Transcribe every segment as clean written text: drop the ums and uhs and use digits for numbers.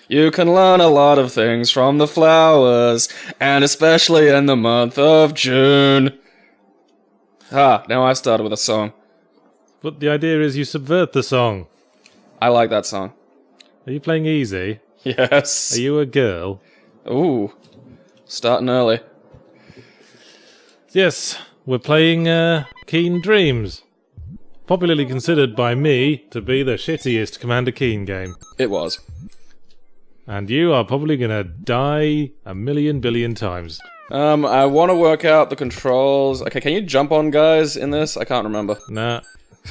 You can learn a lot of things from the flowers, and especially in the month of June. Now I started with a song. But the idea is you subvert the song. I like that song. Are you playing easy? Yes. Are you a girl? Ooh. Starting early. Yes, we're playing Keen Dreams. Popularly considered by me to be the shittiest Commander Keen game. It was. And you are probably gonna die a million billion times. I want to work out the controls. Okay, can you jump on guys in this? I can't remember. Nah.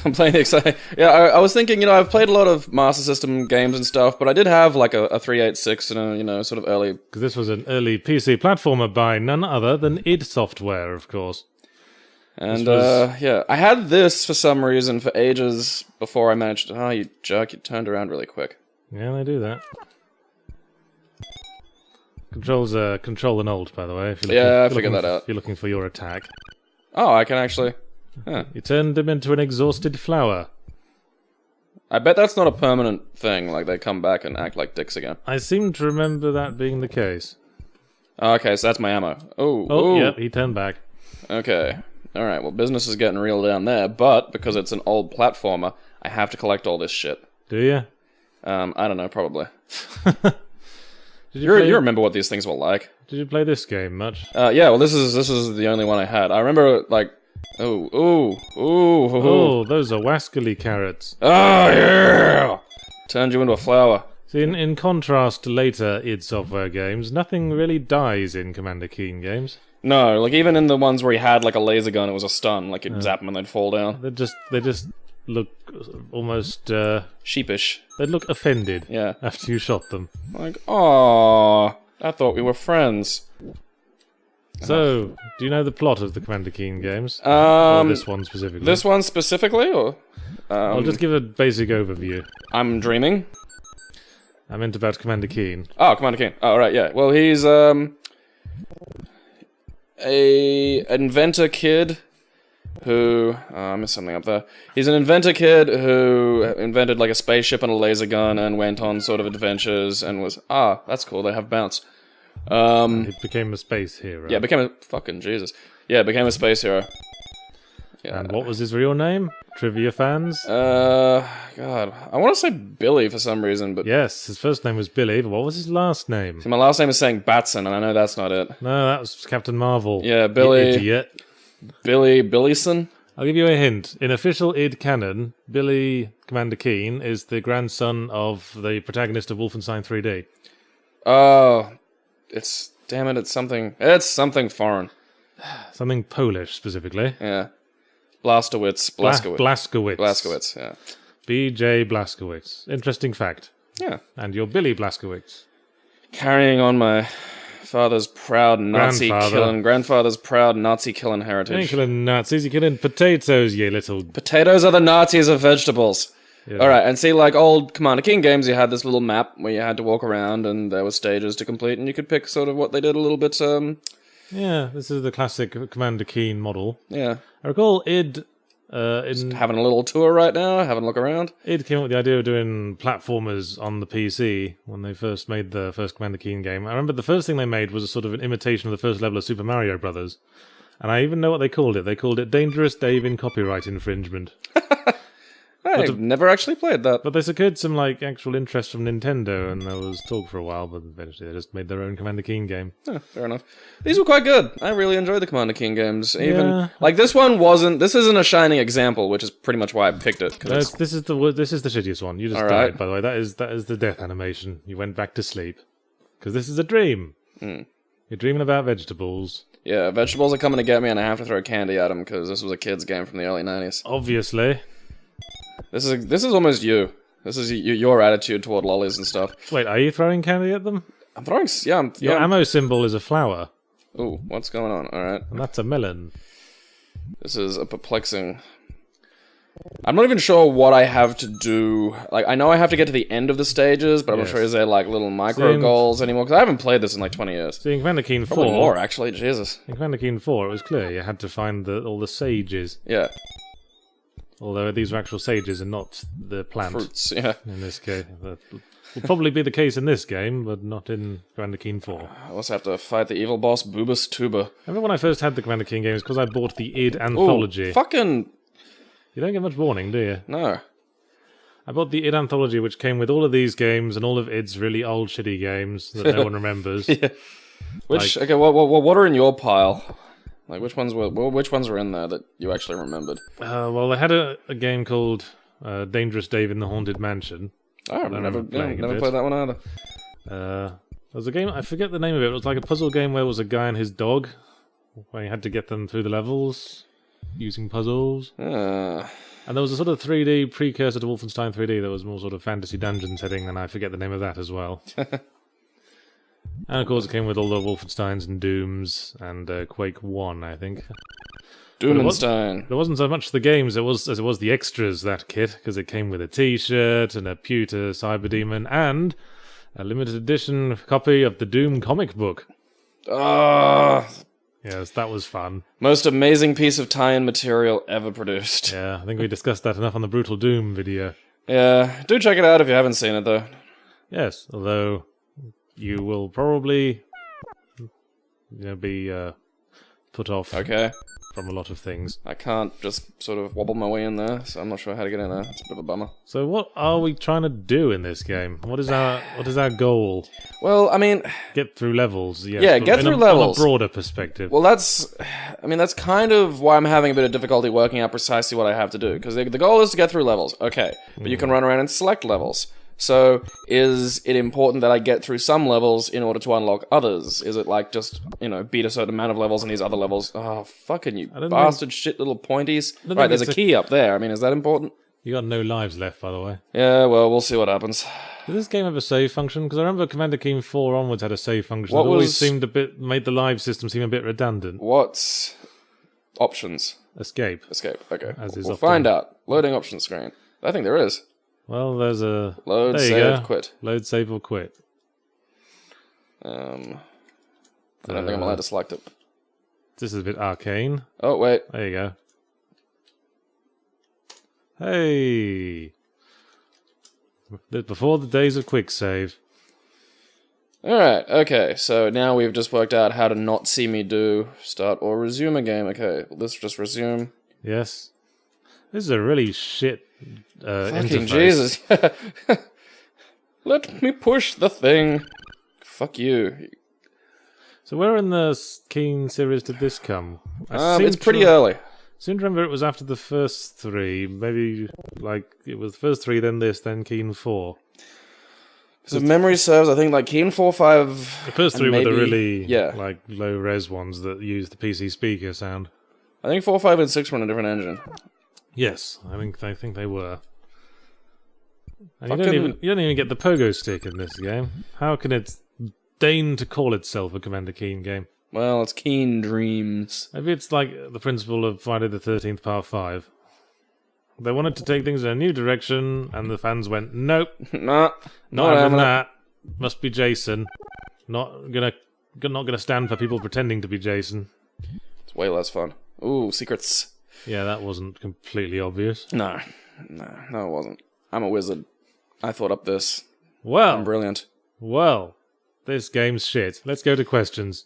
I'm playing the exciting. Yeah, I was thinking, I've played a lot of Master System games and stuff, but I did have like a 386 and a, sort of early... Because this was an early PC platformer by none other than id Software, of course. And, yeah, I had this for some reason for ages before I managed to... Oh, you jerk, you turned around really quick. Yeah, they do that. Controls Control and Alt, by the way. If you're looking, I figured that out. If you're looking for your attack. Oh, I can actually... Huh. You turned him into an exhausted flower. I bet that's not a permanent thing, like they come back and act like dicks again. I seem to remember that being the case. Okay, so that's my ammo. Oh, yep, he turned back. Okay. Alright, well, business is getting real down there, but because it's an old platformer, I have to collect all this shit. Do you? I don't know, probably. Did you remember what these things were like. Did you play this game much? Yeah, well, this is the only one I had. I remember, like... Oh, those are wascally carrots. Oh, yeah! Turned you into a flower. See, in contrast to later id Software games, nothing really dies in Commander Keen games. No, like even in the ones where he had like a laser gun, it was a stun. Like you'd zap them and they'd fall down. They just look almost sheepish. They'd look offended. Yeah. After you shot them. Like, aww, I thought we were friends. So, do you know the plot of the Commander Keen games? Or this one specifically? This one specifically, or? I'll just give a basic overview. I'm dreaming. I meant about Commander Keen. Oh, Commander Keen. Oh, right, yeah. Well, he's, a inventor kid who... I missed something up there. He's an inventor kid who invented, like, a spaceship and a laser gun and went on sort of adventures and was... that's cool, they have bounce. He became a space hero. Yeah, became a... Fucking Jesus. Yeah, became a space hero. Yeah. And what was his real name? Trivia fans? God. I want to say Billy for some reason, but... Yes, his first name was Billy, but what was his last name? See, my last name is saying Batson, and I know that's not it. No, that was Captain Marvel. Yeah, Billy... You idiot. Billyson? I'll give you a hint. In official id canon, Billy Commander Keen is the grandson of the protagonist of Wolfenstein 3D. Oh... It's... Damn it, it's something... It's something foreign. Something Polish, specifically. Yeah. Blaskowitz. Blaskowitz, yeah. B.J. Blaskowitz. Interesting fact. Yeah. And you're Billy Blaskowitz. Carrying on my father's proud grandfather's proud Nazi killing heritage. You ain't killing Nazis, you're killing potatoes, you little... Potatoes are the Nazis of vegetables. Yeah. Alright, and see, like old Commander Keen games, you had this little map where you had to walk around and there were stages to complete, and you could pick sort of what they did a little bit, Yeah, this is the classic Commander Keen model. Yeah. I recall id... Just having a little tour right now, having a look around. id came up with the idea of doing platformers on the PC when they first made the first Commander Keen game. I remember the first thing they made was a sort of an imitation of the first level of Super Mario Brothers. And I even know what they called it. They called it Dangerous Dave in Copyright Infringement. I've never actually played that. But they secured some like actual interest from Nintendo, and there was talk for a while, but eventually they just made their own Commander Keen game. Yeah, fair enough. These were quite good. I really enjoyed the Commander Keen games. Even like this one wasn't. This isn't a shining example, which is pretty much why I picked it. No, this is the shittiest one. You just died, by the way. That is the death animation. You went back to sleep because this is a dream. You're dreaming about vegetables. Yeah, vegetables are coming to get me, and I have to throw candy at them because this was a kid's game from the early '90s. Obviously. This is almost you. This is your attitude toward lollies and stuff. Wait, are you throwing candy at them? I'm throwing... Yeah, Your ammo symbol is a flower. Ooh, what's going on? Alright. And that's a melon. This is a perplexing... I'm not even sure what I have to do. Like, I know I have to get to the end of the stages, but I'm not sure is there, like, little micro goals anymore, because I haven't played this in, like, 20 years. See, in Commander Keen 4... Probably more, actually, Jesus. In Commander Keen 4, it was clear you had to find all the sages. Yeah. Although these are actual sages and not the plant. Fruits, yeah. In this case. That will probably be the case in this game, but not in Commander Keen 4. I also have to fight the evil boss, Boobus Tuba. I remember when I first had the Commander Keen games, because I bought the id Anthology. Ooh, fucking... You don't get much warning, do you? No. I bought the id Anthology, which came with all of these games and all of id's really old, shitty games that no one remembers. Yeah. Which, okay, what are in your pile? Like, which ones were in there that you actually remembered? Well, they had a game called Dangerous Dave in the Haunted Mansion. Oh, I've never played that one either. There was a game, I forget the name of it. It was like a puzzle game where it was a guy and his dog, where you had to get them through the levels using puzzles. And there was a sort of 3D precursor to Wolfenstein 3D that was more sort of fantasy dungeon setting, and I forget the name of that as well. And of course it came with all the Wolfensteins and Dooms and Quake 1, I think. Doomenstein. There wasn't so much the games as it was the extras, that kit, because it came with a t-shirt and a pewter cyber demon and a limited edition copy of the Doom comic book. Ah, yes, that was fun. Most amazing piece of tie-in material ever produced. Yeah, I think we discussed that enough on the Brutal Doom video. Yeah, do check it out if you haven't seen it, though. Yes, although you will probably be put off from a lot of things. I can't just sort of wobble my way in there, so I'm not sure how to get in there. It's a bit of a bummer. So what are we trying to do in this game? What is our goal? Well, I mean... Get through levels, yes. Yeah, get through levels. On a broader perspective. Well, that's kind of why I'm having a bit of difficulty working out precisely what I have to do. Because the goal is to get through levels, okay. But you can run around and select levels. So, is it important that I get through some levels in order to unlock others? Is it like just, beat a certain amount of levels and these other levels? Oh, fucking you bastard shit little pointies. Right, there's a key up there. I mean, is that important? You got no lives left, by the way. Yeah, well, we'll see what happens. Did this game have a save function? Because I remember Commander Keen 4 onwards had a save function that always seemed made the live system seem a bit redundant. What's options? Escape. Escape, okay. We'll find out. Loading options screen. I think there is. Well, there's a... Load, save, quit. Load, save, or quit. I don't think I'm allowed to select it. This is a bit arcane. Oh, wait. There you go. Hey! Before the days of quick save. Alright, okay. So now we've just worked out how to not see me do start or resume a game. Okay, let's just resume. Yes. This is a really shit fucking interface. Jesus. Let me push the thing. Fuck you. So where in the Keen series did this come? It's pretty early. I seem to remember it was after the first three. Maybe, it was the first three, then this, then Keen 4. So if memory serves, I think, Keen 4, 5... The first three were the really, yeah. low-res ones that used the PC speaker sound. I think 4, 5, and 6 were on a different engine. Yes, I think they were. And you don't even get the pogo stick in this game. How can it deign to call itself a Commander Keen game? Well, it's Keen Dreams. Maybe it's like the principle of Friday the 13th Part 5. They wanted to take things in a new direction, and the fans went, nope, not having that. Must be Jason. Not gonna stand for people pretending to be Jason. It's way less fun. Ooh, secrets. Yeah, that wasn't completely obvious. No, it wasn't. I'm a wizard. I thought up this. Well, I'm brilliant. Well, this game's shit. Let's go to questions.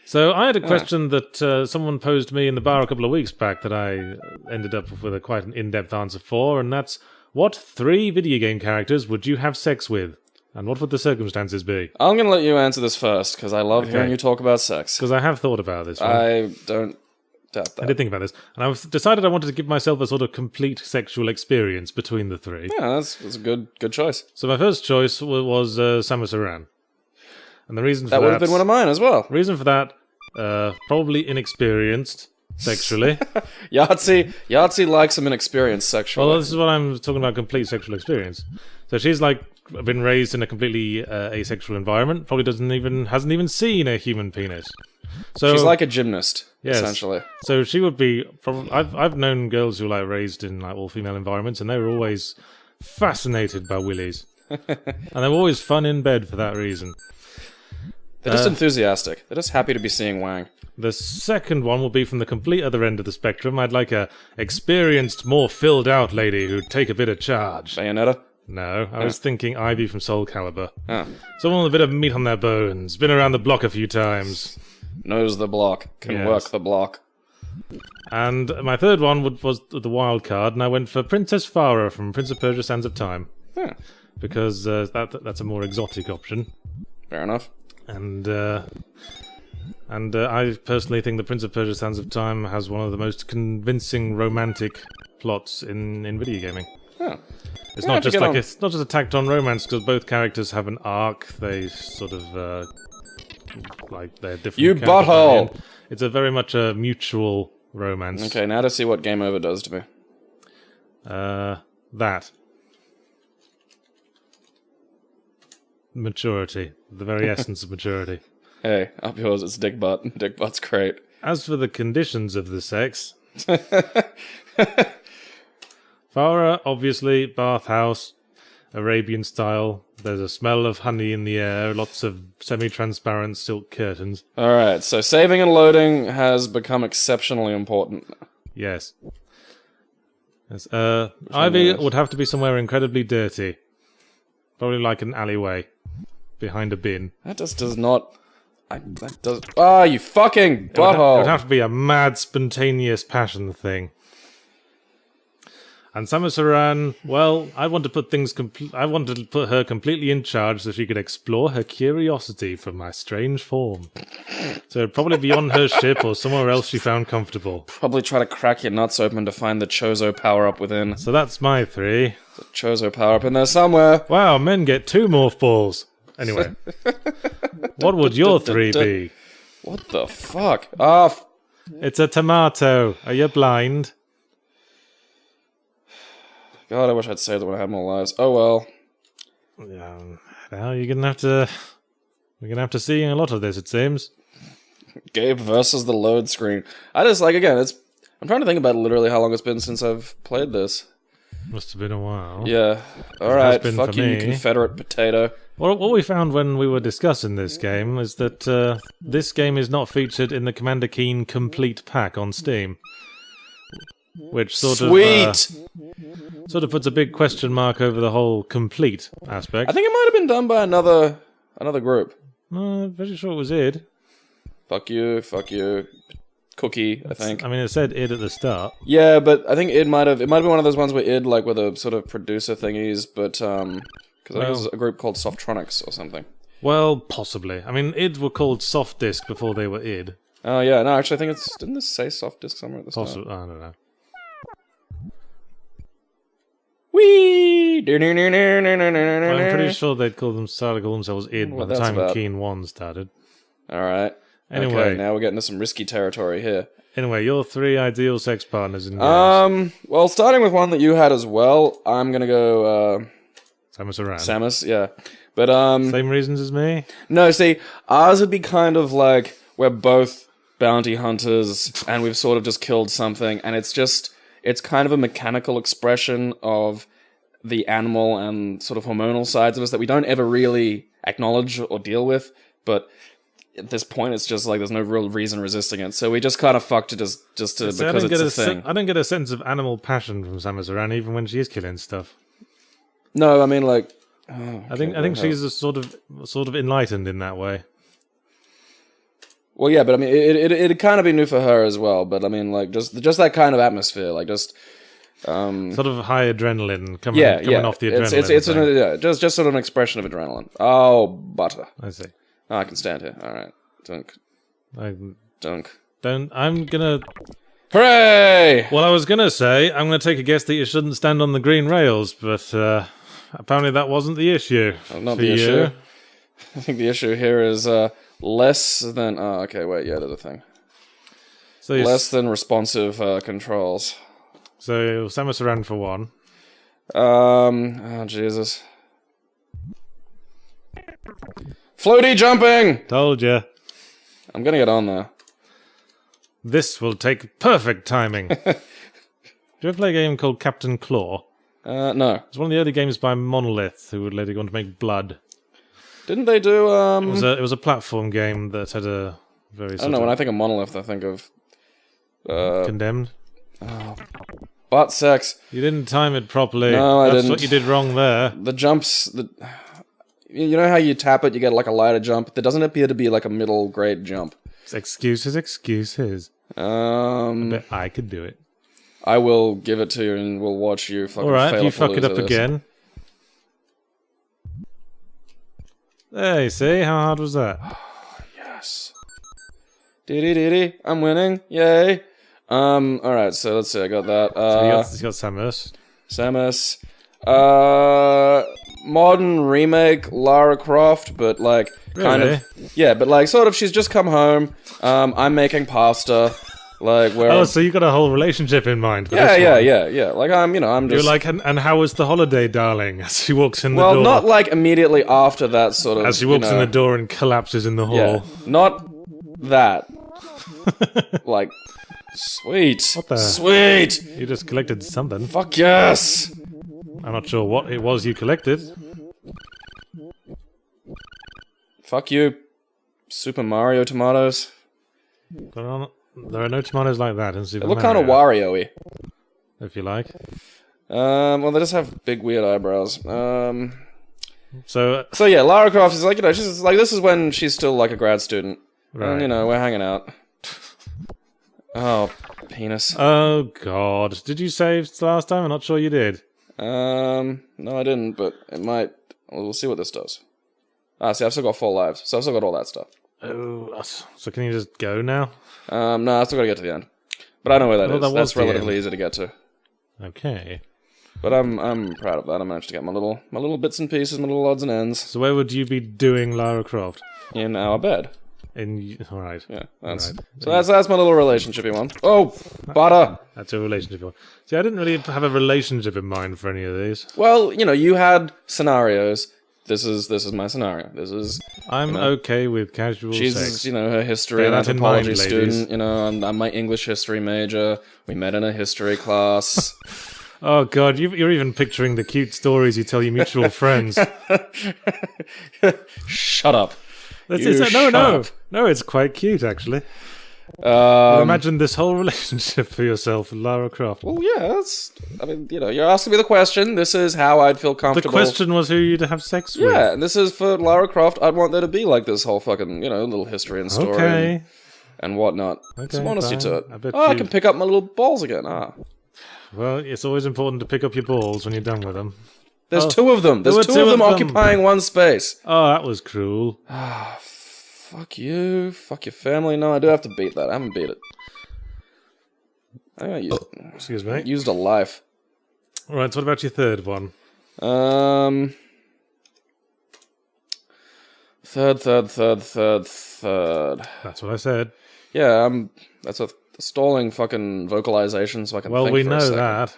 So I had a question that someone posed me in the bar a couple of weeks back that I ended up with quite an in-depth answer for, and that's, what 3 video game characters would you have sex with? And what would the circumstances be? I'm going to let you answer this first, because I love hearing you talk about sex. Because I have thought about this one. I don't doubt that. I did think about this. And I decided I wanted to give myself a sort of complete sexual experience between the 3. Yeah, that's a good choice. So my first choice was Samus Aran. And the reason for that would have been one of mine as well. Reason for that, probably inexperienced sexually. Yahtzee likes some inexperienced sexually. Well, this is what I'm talking about, complete sexual experience. So she's been raised in a completely asexual environment, probably hasn't even seen a human penis. So she's like a gymnast, essentially. So she would be I've known girls who were raised in all-female environments, and they were always fascinated by willies. And they were always fun in bed for that reason. They're just enthusiastic. They're just happy to be seeing Wang. The second one will be from the complete other end of the spectrum. I'd like a experienced, more filled-out lady who'd take a bit of charge. Bayonetta? No, I was thinking Ivy from Soul Calibur. Oh. Someone with a bit of meat on their bones, been around the block a few times. Knows the block, can work the block. And my third one was the wild card, and I went for Princess Farah from Prince of Persia: Sands of Time. Yeah. Because that's a more exotic option. Fair enough. And I personally think the Prince of Persia: Sands of Time has one of the most convincing romantic plots in video gaming. Oh. It's not just a tacked on romance, because both characters have an arc. They sort of like they're different. You butthole! It's a very much a mutual romance. Okay, now to see what Game Over does to me. That. Maturity. The very essence of maturity. Hey, up yours, it's Dick Butt. Dick Butt's great. As for the conditions of the sex... Farah, obviously, bathhouse, Arabian style. There's a smell of honey in the air, lots of semi-transparent silk curtains. Alright, so saving and loading has become exceptionally important. Yes. Ivy would have to be somewhere incredibly dirty. Probably like an alleyway. Behind a bin. That just does not... that does... Ah, you fucking butthole! It would have to be a mad, spontaneous passion thing. And Samus Aran, well, I want to put her completely in charge so she could explore her curiosity from my strange form. So it'd probably be on her ship or somewhere else she found comfortable. Probably try to crack your nuts open to find the Chozo power-up within. So that's my 3. The Chozo power-up in there somewhere. Wow, men get 2 morph balls. Anyway. What would your 3 be? What the fuck? Ah, it's a tomato. Are you blind? God, I wish I'd saved it when I had more lives. Oh well. Now you're gonna have to... We're gonna have to see a lot of this, it seems. Gabe versus the load screen. I just, like, again, I'm trying to think about literally how long it's been since I've played this. Must have been a while. Yeah. Alright, fuck you, you Confederate potato. Well, what we found when we were discussing this game is that this game is not featured in the Commander Keen Complete Pack on Steam. Which sort of puts a big question mark over the whole complete aspect. I think it might have been done by another group. I'm pretty sure it was id. Fuck you, Cookie, I think. I mean, it said id at the start. Yeah, but I think it might have been one of those ones where id, like, with a sort of producer thingies, but, because I think it was a group called Softronics or something. Well, possibly. I mean, id were called Soft Disk before they were id. Oh, yeah, no, actually, I think didn't this say Soft Disk somewhere at the start? Possibly, I don't know. Whee! Well, I'm pretty sure they'd call themselves id by the time Keen 1 started. Alright. Anyway. Okay, now we're getting to some risky territory here. Anyway, your 3 ideal sex partners in games. Well, starting with one that you had as well, I'm gonna go, Samus Aran. Samus, yeah. But, Same reasons as me? No, see, ours would be kind of like, we're both bounty hunters, and we've sort of just killed something, and it's kind of a mechanical expression of the animal and sort of hormonal sides of us that we don't ever really acknowledge or deal with, but at this point it's just like there's no real reason resisting it, so we just kind of fucked it because it's a thing. I don't get a sense of animal passion from Samus Aran even when she is killing stuff. No, I mean, like... I think she's a sort of enlightened in that way. Well, yeah, but I mean, it'd kind of be new for her as well. But I mean, like, just that kind of atmosphere, like, just sort of high adrenaline coming off the adrenaline. It's just sort of an expression of adrenaline. Oh, butter. I see. Oh, I can stand here. All right, dunk. I'm gonna. Hooray! Well, I was gonna say I'm gonna take a guess that you shouldn't stand on the green rails, but apparently that wasn't the issue. Not the issue. I think the issue here is less than... Oh, okay, wait, yeah, there's a thing. So less than responsive controls. So, Samus Aran for 1. Oh, Jesus. Floaty jumping! Told ya. I'm gonna get on there. This will take perfect timing. Do you ever play a game called Captain Claw? No. It's one of the early games by Monolith, who would later go on to make Blood. Didn't they do, It was a platform game that had a very I don't know, when I think of Monolith, I think of... Condemned? butt sex. You didn't time it properly. No, I That's didn't. what you did wrong there. The jumps... You know how you tap it, you get like a lighter jump? There doesn't appear to be like a middle grade jump. Excuses. But I could do it. I will give it to you and we'll watch you fucking Alright, fail if you to fuck lose it up at this. again. There, you see? How hard was that? Yes. Dee-dee-dee-dee. I'm winning. Yay. Alright, so let's see, I got that. So you got Samus. Samus. Modern remake Lara Croft, but like kind Really? of yeah, but like sort of she's just come home. I'm making pasta. Like where Oh, so you got a whole relationship in mind for yeah, this one. yeah. Like I'm You're just like, and how was the holiday, darling? As she walks in the well, door. not like immediately after that sort of As she walks in the door and collapses in the hall. yeah, not that. Like sweet. What the- Sweet. You just collected something. Fuck yes. I'm not sure what it was you collected. Fuck you. Super Mario tomatoes. There are no tomatoes like that in Super They look kind of Mario, Wario-y. if you like. Well, they just have big weird eyebrows. So, So yeah, Lara Croft is like, she's like, this is when she's still like a grad student. right. And, we're hanging out. Oh, penis. Oh, God. Did you save last time? I'm not sure you did. No, I didn't, but it might. Well, we'll see what this does. See, I've still got 4 lives, so I've still got all that stuff. Oh, so can you just go now? No, I've still got to get to the end. But I know where that Well, is. that was That's the relatively end. easy to get to. Okay. But I'm proud of that. I managed to get my little bits and pieces, my little odds and ends So where would you be doing Lara Croft? in our bed. Alright. Yeah, that's Right. so that's my little relationshipy one. Oh, butter. That's a relationship one. See, I didn't really have a relationship in mind for any of these. Well, you had scenarios. This is my scenario. This is I'm okay with casual she's sex. her history Bear and that in mind, anthropology ladies. student. I'm my English history major. We met in a history class. Oh god, you're even picturing the cute stories you tell your mutual friends. Shut up. No, shut up. no, it's quite cute actually. Imagine this whole relationship for yourself with Lara Croft. Well, yeah, you're asking me the question. This is how I'd feel The comfortable. question was who you'd have sex with. Yeah, and this is for Lara Croft. I'd want there to be like this whole fucking, little history and story Okay. and whatnot. Okay, Some honesty fine. to it. I bet I you- can pick up my little balls again. Well, it's always important to pick up your balls when you're done with them. There's Oh, 2 of them. There's there two were of two them of them. occupying one space. Oh, that was cruel. Fuck you. Fuck your family. No, I do have to beat that. I haven't beat it. I Excuse me. used a life. Alright, so what about your third one? Third. That's what I said. Yeah, that's a stalling fucking vocalization so I can Well, think we for a know second. that.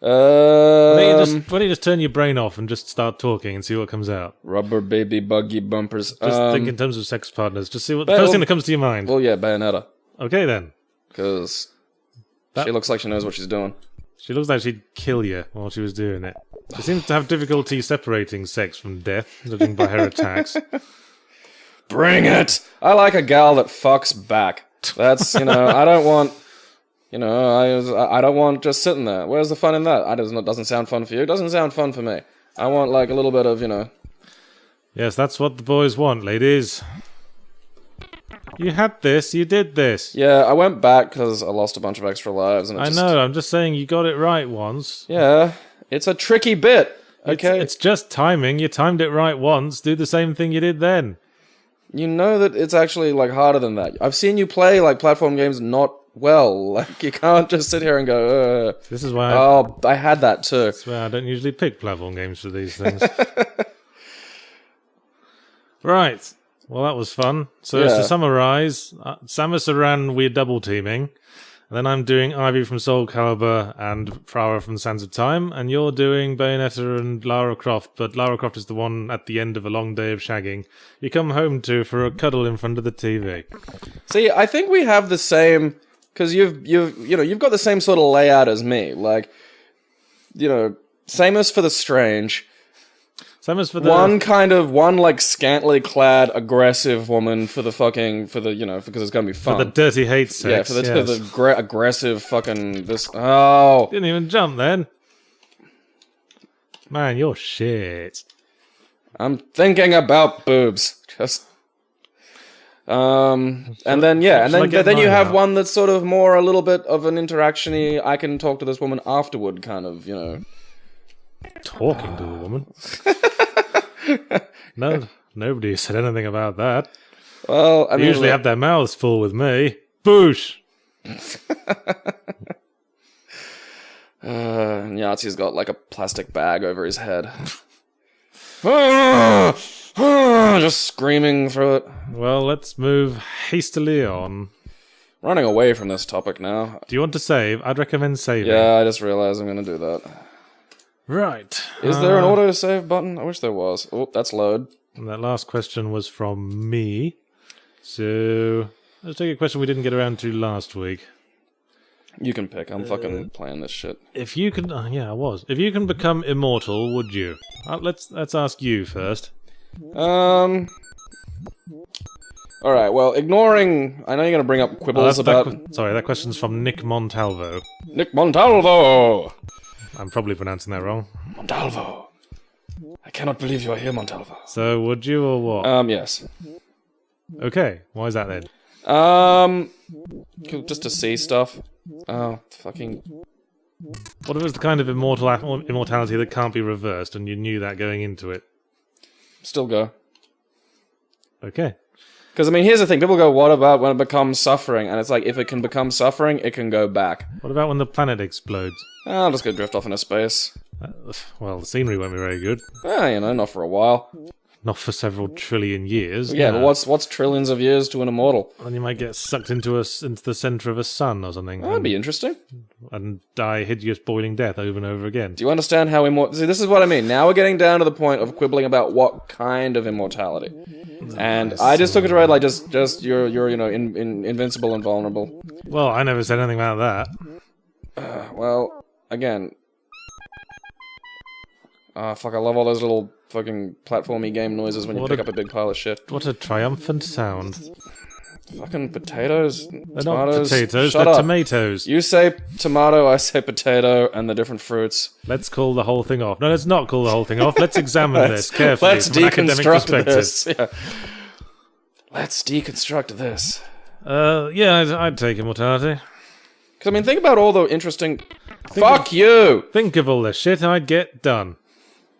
Why don't you just turn your brain off and just start talking and see what comes out? Rubber baby buggy bumpers. Just think in terms of sex partners. Just see what the Well- first thing that comes to your mind. Well, yeah, Bayonetta. Okay, then. Because That- she looks like she knows what she's doing. She looks like she'd kill you while she was doing it. She seems to have difficulty separating sex from death, judging by her attacks. Bring it! I like a gal that fucks back. That's, I don't want... I don't want just sitting there. Where's the fun in that? Doesn't sound fun for you. It doesn't sound fun for me. I want, like, a little bit of, Yes, that's what the boys want, ladies. You had this, you did this. Yeah, I went back because I lost a bunch of extra lives. And I know, I'm just saying you got it right once. Yeah, it's a tricky bit. Okay? It's just timing. You timed it right once. Do the same thing you did then. You know that it's actually, like, harder than that. I've seen you play, like, platform games not well. Like, you can't just sit here and go, This is why Oh, I had that too. That's why I don't usually pick platform games for these things. Right. Well, that was fun. So Yeah. to summarise, Samus and Ran, we're double teaming. And then I'm doing Ivy from Soul Calibur and Farah from Sands of Time. And you're doing Bayonetta and Lara Croft. But Lara Croft is the one at the end of a long day of shagging you come home to for a cuddle in front of the TV. See, I think we have the same, because you've got the same sort of layout as me. Like, same as for the strange. Same as for the one like scantily clad aggressive woman for the because it's gonna be fun. For the dirty hate sex. Yeah, for the aggressive fucking this. Oh, didn't even jump then. Man, you're shit. I'm thinking about boobs. Just. And then you have one that's sort of more a little bit of an interaction-y, I can talk to this woman afterward kind of, Talking to the woman? No, nobody said anything about that. Well, They usually have their mouths full with me. Boosh! Yahtzee's got like a plastic bag over his head. Just screaming through it. Well, let's move hastily on. Running away from this topic now. Do you want to save? I'd recommend saving. Yeah, I just realized I'm going to do that. Right. Is there an auto-save button? I wish there was. Oh, that's load. And that last question was from me. So, let's take a question we didn't get around to last week. You can pick. I'm fucking playing this shit. If you can... yeah, I was. If you can become immortal, would you? Let's ask you first. Alright, well, ignoring... I know you're going to bring up quibbles about... Sorry, that question's from Nick Montalvo. Nick Montalvo! I'm probably pronouncing that wrong. Montalvo. I cannot believe you are here, Montalvo. So, would you or what? Yes. Okay, why is that then? Just to see stuff. Oh, fucking... What if it was the kind of immortality that can't be reversed, and you knew that going into it? Still go. Okay. Because, I mean, here's the thing. People go, what about when it becomes suffering? And it's like, if it can become suffering, it can go back. What about when the planet explodes? I'll just go drift off into space. Well, the scenery won't be very good. Not for a while. Not for several trillion years. Yeah, but what's trillions of years to an immortal? And you might get sucked into the centre of a sun or something. That'd be interesting. And die hideous boiling death over and over again. Do you understand how immortal... See, this is what I mean. Now we're getting down to the point of quibbling about what kind of immortality. And I just took it to read like just you're invincible and vulnerable. Well, I never said anything about that. Well, again... fuck, I love all those little fucking platformy game noises when you pick up a big pile of shit. What a triumphant sound. Fucking potatoes, they're tomatoes. Not potatoes, Shut they're up. tomatoes. You say tomato, I say potato, and the different fruits. Let's call the whole thing off. No, let's not call the whole thing off. Let's examine this carefully let's from an academic perspective. This. Yeah. Let's deconstruct this. Yeah, I'd take immortality. Because, I mean, think about all the interesting... Fuck you! Think of all the shit I'd get done.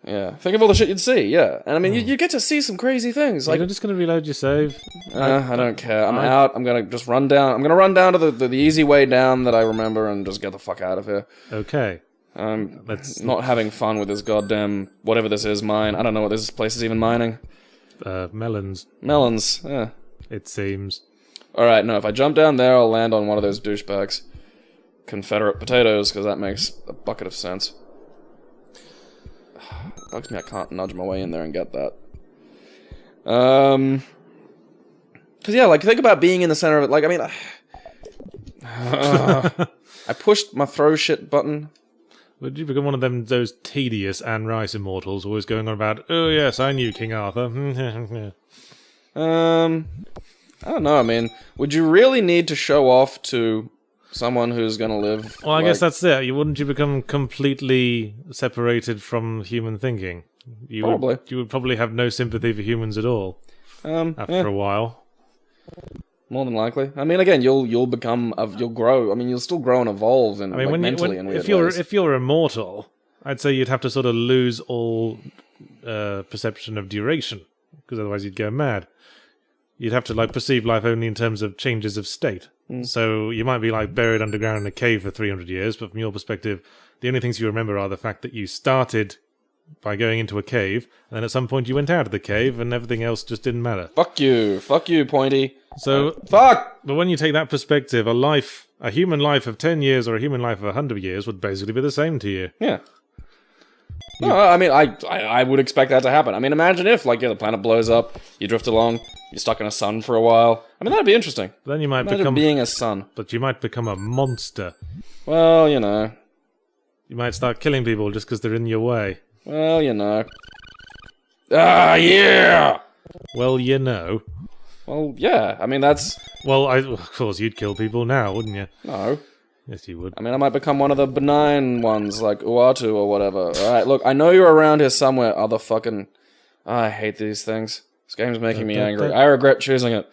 Yeah, think of all the shit you'd see, yeah. And I mean, you get to see some crazy things. Like, you're just going to reload your save? I don't care. I'm out. I'm going to just run down. I'm going to run down to the easy way down that I remember and just get the fuck out of here. Okay. I'm not having fun with this goddamn, whatever this is, mine. I don't know what this place is even mining. Melons. Melons, yeah. It seems. Alright, no, if I jump down there, I'll land on one of those douchebags. Confederate potatoes, because that makes a bucket of sense. Bugs me I can't nudge my way in there and get that. Because, yeah, like, think about being in the center of it. Like, I mean... I pushed my throw shit button. Would you become one of those tedious Anne Rice immortals always going on about, oh yes, I knew King Arthur? I don't know, I mean, would you really need to show off to someone who's gonna live... Well, I guess that's it. Wouldn't you become completely separated from human thinking? You would probably have no sympathy for humans at all. After a while. More than likely. I mean, again, you'll grow. I mean, you'll still grow and evolve, and mentally in weird ways. If you're immortal, I'd say you'd have to sort of lose all perception of duration, because otherwise you'd go mad. You'd have to perceive life only in terms of changes of state. So you might be buried underground in a cave for 300 years, but from your perspective, the only things you remember are the fact that you started by going into a cave, and then at some point you went out of the cave, and everything else just didn't matter. Fuck you, Pointy. So fuck. But when you take that perspective, a human life of 10 years or a human life of 100 years would basically be the same to you. Yeah. No, I mean, I would expect that to happen. I mean, imagine if, the planet blows up, you drift along, you're stuck in a sun for a while. I mean, that'd be interesting. Then you might become being a sun. But you might become a monster. Well, you know. You might start killing people just because they're in your way. Well, you know. Ah, yeah! Well, you know. Well, yeah, I mean, that's... Well, of course, you'd kill people now, wouldn't you? No. Yes, you would. I mean, I might become one of the benign ones, like Uatu or whatever. Alright, look, I know you're around here somewhere, other fucking... I hate these things. This game's making me angry. I regret choosing it.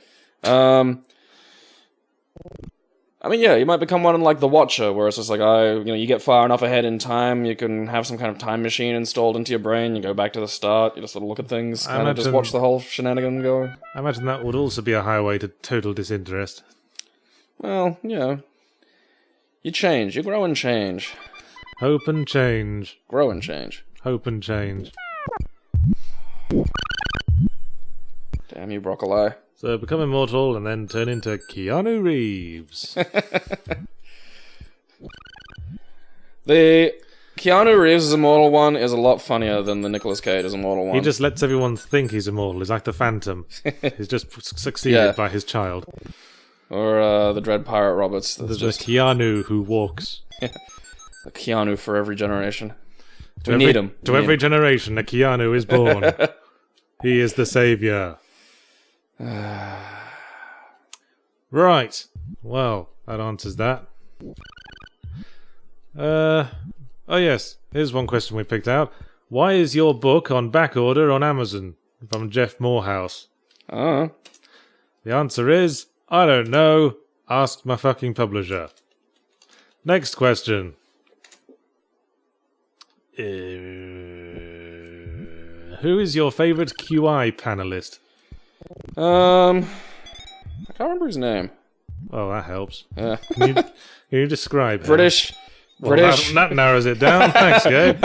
I mean, yeah, you might become one like the Watcher, where it's just like, you get far enough ahead in time, you can have some kind of time machine installed into your brain, you go back to the start, you just sort of look at things, kind of just watch the whole shenanigan go. I imagine that would also be a highway to total disinterest. Well, you change, you grow and change. Hope and change. Grow and change. Hope and change. Damn you, broccoli. So become immortal and then turn into Keanu Reeves. The Keanu Reeves' immortal one is a lot funnier than the Nicolas Cage's immortal one. He just lets everyone think he's immortal. He's like the Phantom. He's just succeeded by his child. Or the Dread Pirate Roberts. There's just Keanu who walks. A Keanu for every generation. We need him. To every generation, a Keanu is born. He is the savior. Right. Well, that answers that. Oh yes, here's one question we picked out. Why is your book on back order on Amazon? From Jeff Morehouse. Oh. The answer is, I don't know. Ask my fucking publisher. Next question. Who is your favourite QI panelist? I can't remember his name. Oh, that helps. Yeah. Can you describe him? British. Well, that narrows it down. Thanks, Gabe.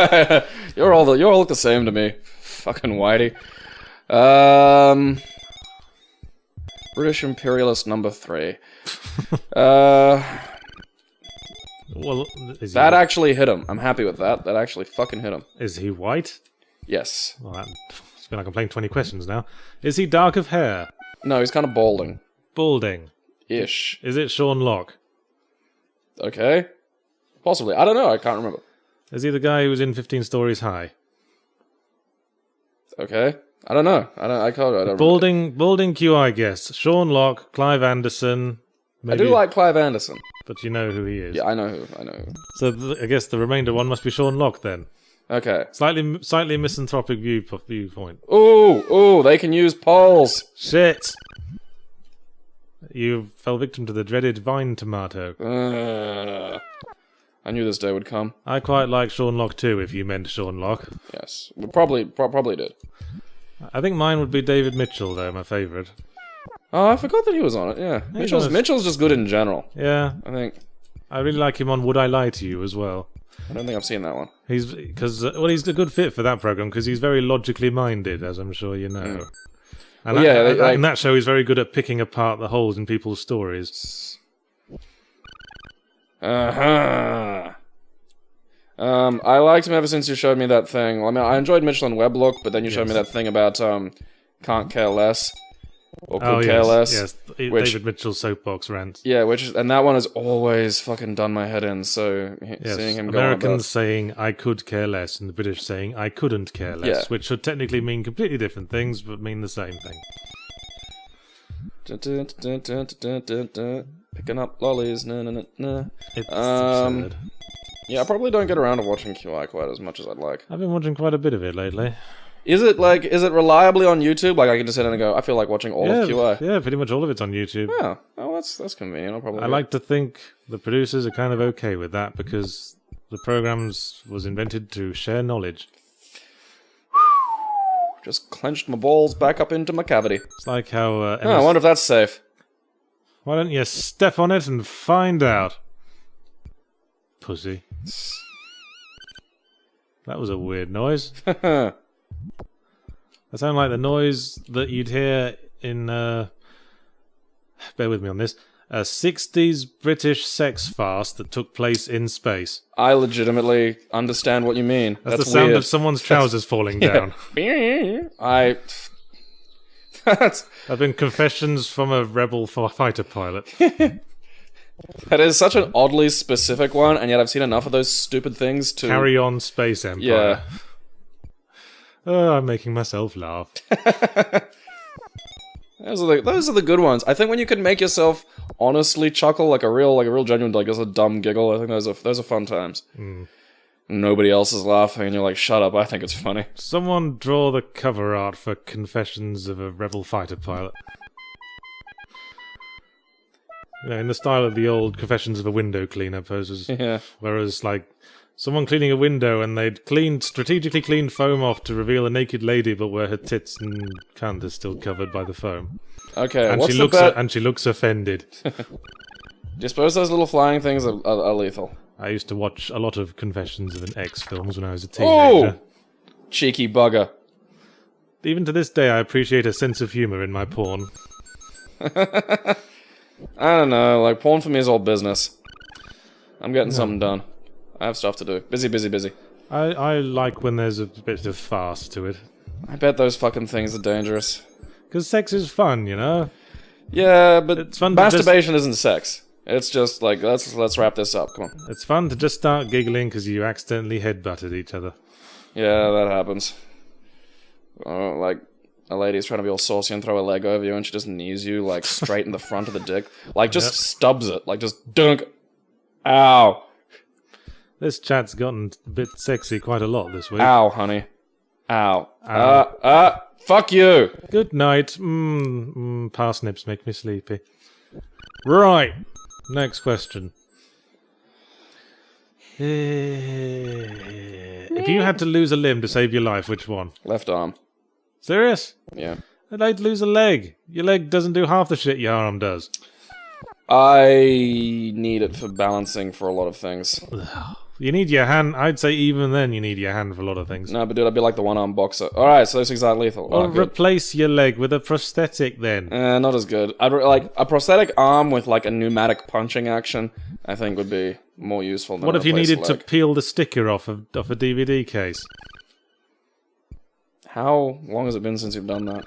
You all look the same to me. Fucking whitey. British imperialist number 3. Well, that actually hit him. I'm happy with that. That actually fucking hit him. Is he white? Yes. Well, it's been like I'm playing 20 questions now. Is he dark of hair? No, he's kind of balding. Balding. Ish. Is it Sean Locke? Okay. Possibly. I don't know. I can't remember. Is he the guy who was in 15 Stories High? Okay. I don't know. I can't. Balding QI guess. Sean Locke, Clive Anderson. Maybe. I do like Clive Anderson. But you know who he is. Yeah, I know who. So I guess the remainder one must be Sean Locke then. Okay. Slightly misanthropic viewpoint. Ooh, they can use polls. Shit. You fell victim to the dreaded vine tomato. I knew this day would come. I quite like Sean Locke too, if you meant Sean Locke. Yes, we probably did. I think mine would be David Mitchell, though, my favourite. Oh, I forgot that he was on it, yeah. Mitchell's just good in general. Yeah. I think. I really like him on Would I Lie to You as well. I don't think I've seen that one. He's a good fit for that programme, because he's very logically minded, as I'm sure you know. And in that show, he's very good at picking apart the holes in people's stories. I liked him ever since you showed me that thing. I mean, I enjoyed Mitchell and Webb Look, but then you showed me that thing about Can't Care Less. Or Could Care Less. Yes, David Mitchell's soapbox rant. Yeah, and that one has always fucking done my head in, so seeing him go on Americans saying, I could care less, and the British saying, I couldn't care less, which should technically mean completely different things, but mean the same thing. Picking up lollies, It's absurd. Yeah, I probably don't get around to watching QI quite as much as I'd like. I've been watching quite a bit of it lately. Is it reliably on YouTube? Like I can just sit down and go, I feel like watching all of QI. Yeah, pretty much all of it's on YouTube. Yeah. Oh, that's convenient. I like to think the producers are kind of okay with that because the programs was invented to share knowledge. Just clenched my balls back up into my cavity. It's like how... I wonder if that's safe. Why don't you step on it and find out? Pussy. That was a weird noise. That sounded like the noise that you'd hear in, bear with me on this, a 60s British sex farce that took place in space. I legitimately understand what you mean. That's the sound of someone's trousers falling down. That's I've been confessions from a rebel fighter pilot. That is such an oddly specific one, and yet I've seen enough of those stupid things to... Carry on, Space Empire. Yeah. Oh, I'm making myself laugh. Those are the good ones. I think when you can make yourself honestly chuckle, like a real genuine, like just a dumb giggle. I think those are fun times. Nobody else is laughing, and you're like, "Shut up! I think it's funny." Someone draw the cover art for Confessions of a Rebel Fighter Pilot. You know, in the style of the old Confessions of a Window Cleaner poses. Yeah. Whereas, like, someone cleaning a window and they'd strategically cleaned foam off to reveal a naked lady, but where her tits and cunt are still covered by the foam. Okay, And what's she the looks bet? and she looks offended. Do you suppose those little flying things are lethal? I used to watch a lot of Confessions of an Ex films when I was a teenager. Oh! Cheeky bugger. Even to this day, I appreciate a sense of humor in my porn. I don't know, like, porn for me is all business. I'm getting something done. I have stuff to do. Busy. I like when there's a bit of farce to it. I bet those fucking things are dangerous. Because sex is fun, you know? Yeah, but It's fun to masturbation isn't sex. It's just like, let's wrap this up, come on. It's fun to just start giggling because you accidentally headbutted each other. Yeah, that happens. Like, a lady's trying to be all saucy and throw a leg over you, and she just knees you, like, straight in the front of the dick. Like, just stubs it. Like, just dunk. Ow. This chat's gotten a bit sexy quite a lot this week. Ow, honey. Ow. Fuck you. Good night. Parsnips make me sleepy. Right. Next question. If you had to lose a limb to save your life, which one? Left arm. Serious? Yeah. I'd like to lose a leg. Your leg doesn't do half the shit your arm does. I need it for balancing for a lot of things. You need your hand. I'd say even then you need your hand for a lot of things. No, but dude, I'd be like the one-arm boxer. Alright, so those things aren't lethal. Or replace your leg with a prosthetic then. Not as good. Like, a prosthetic arm with, like, a pneumatic punching action, I think would be more useful than What if you replace a needed to leg. peel the sticker off a DVD case? How long has it been since you've done that?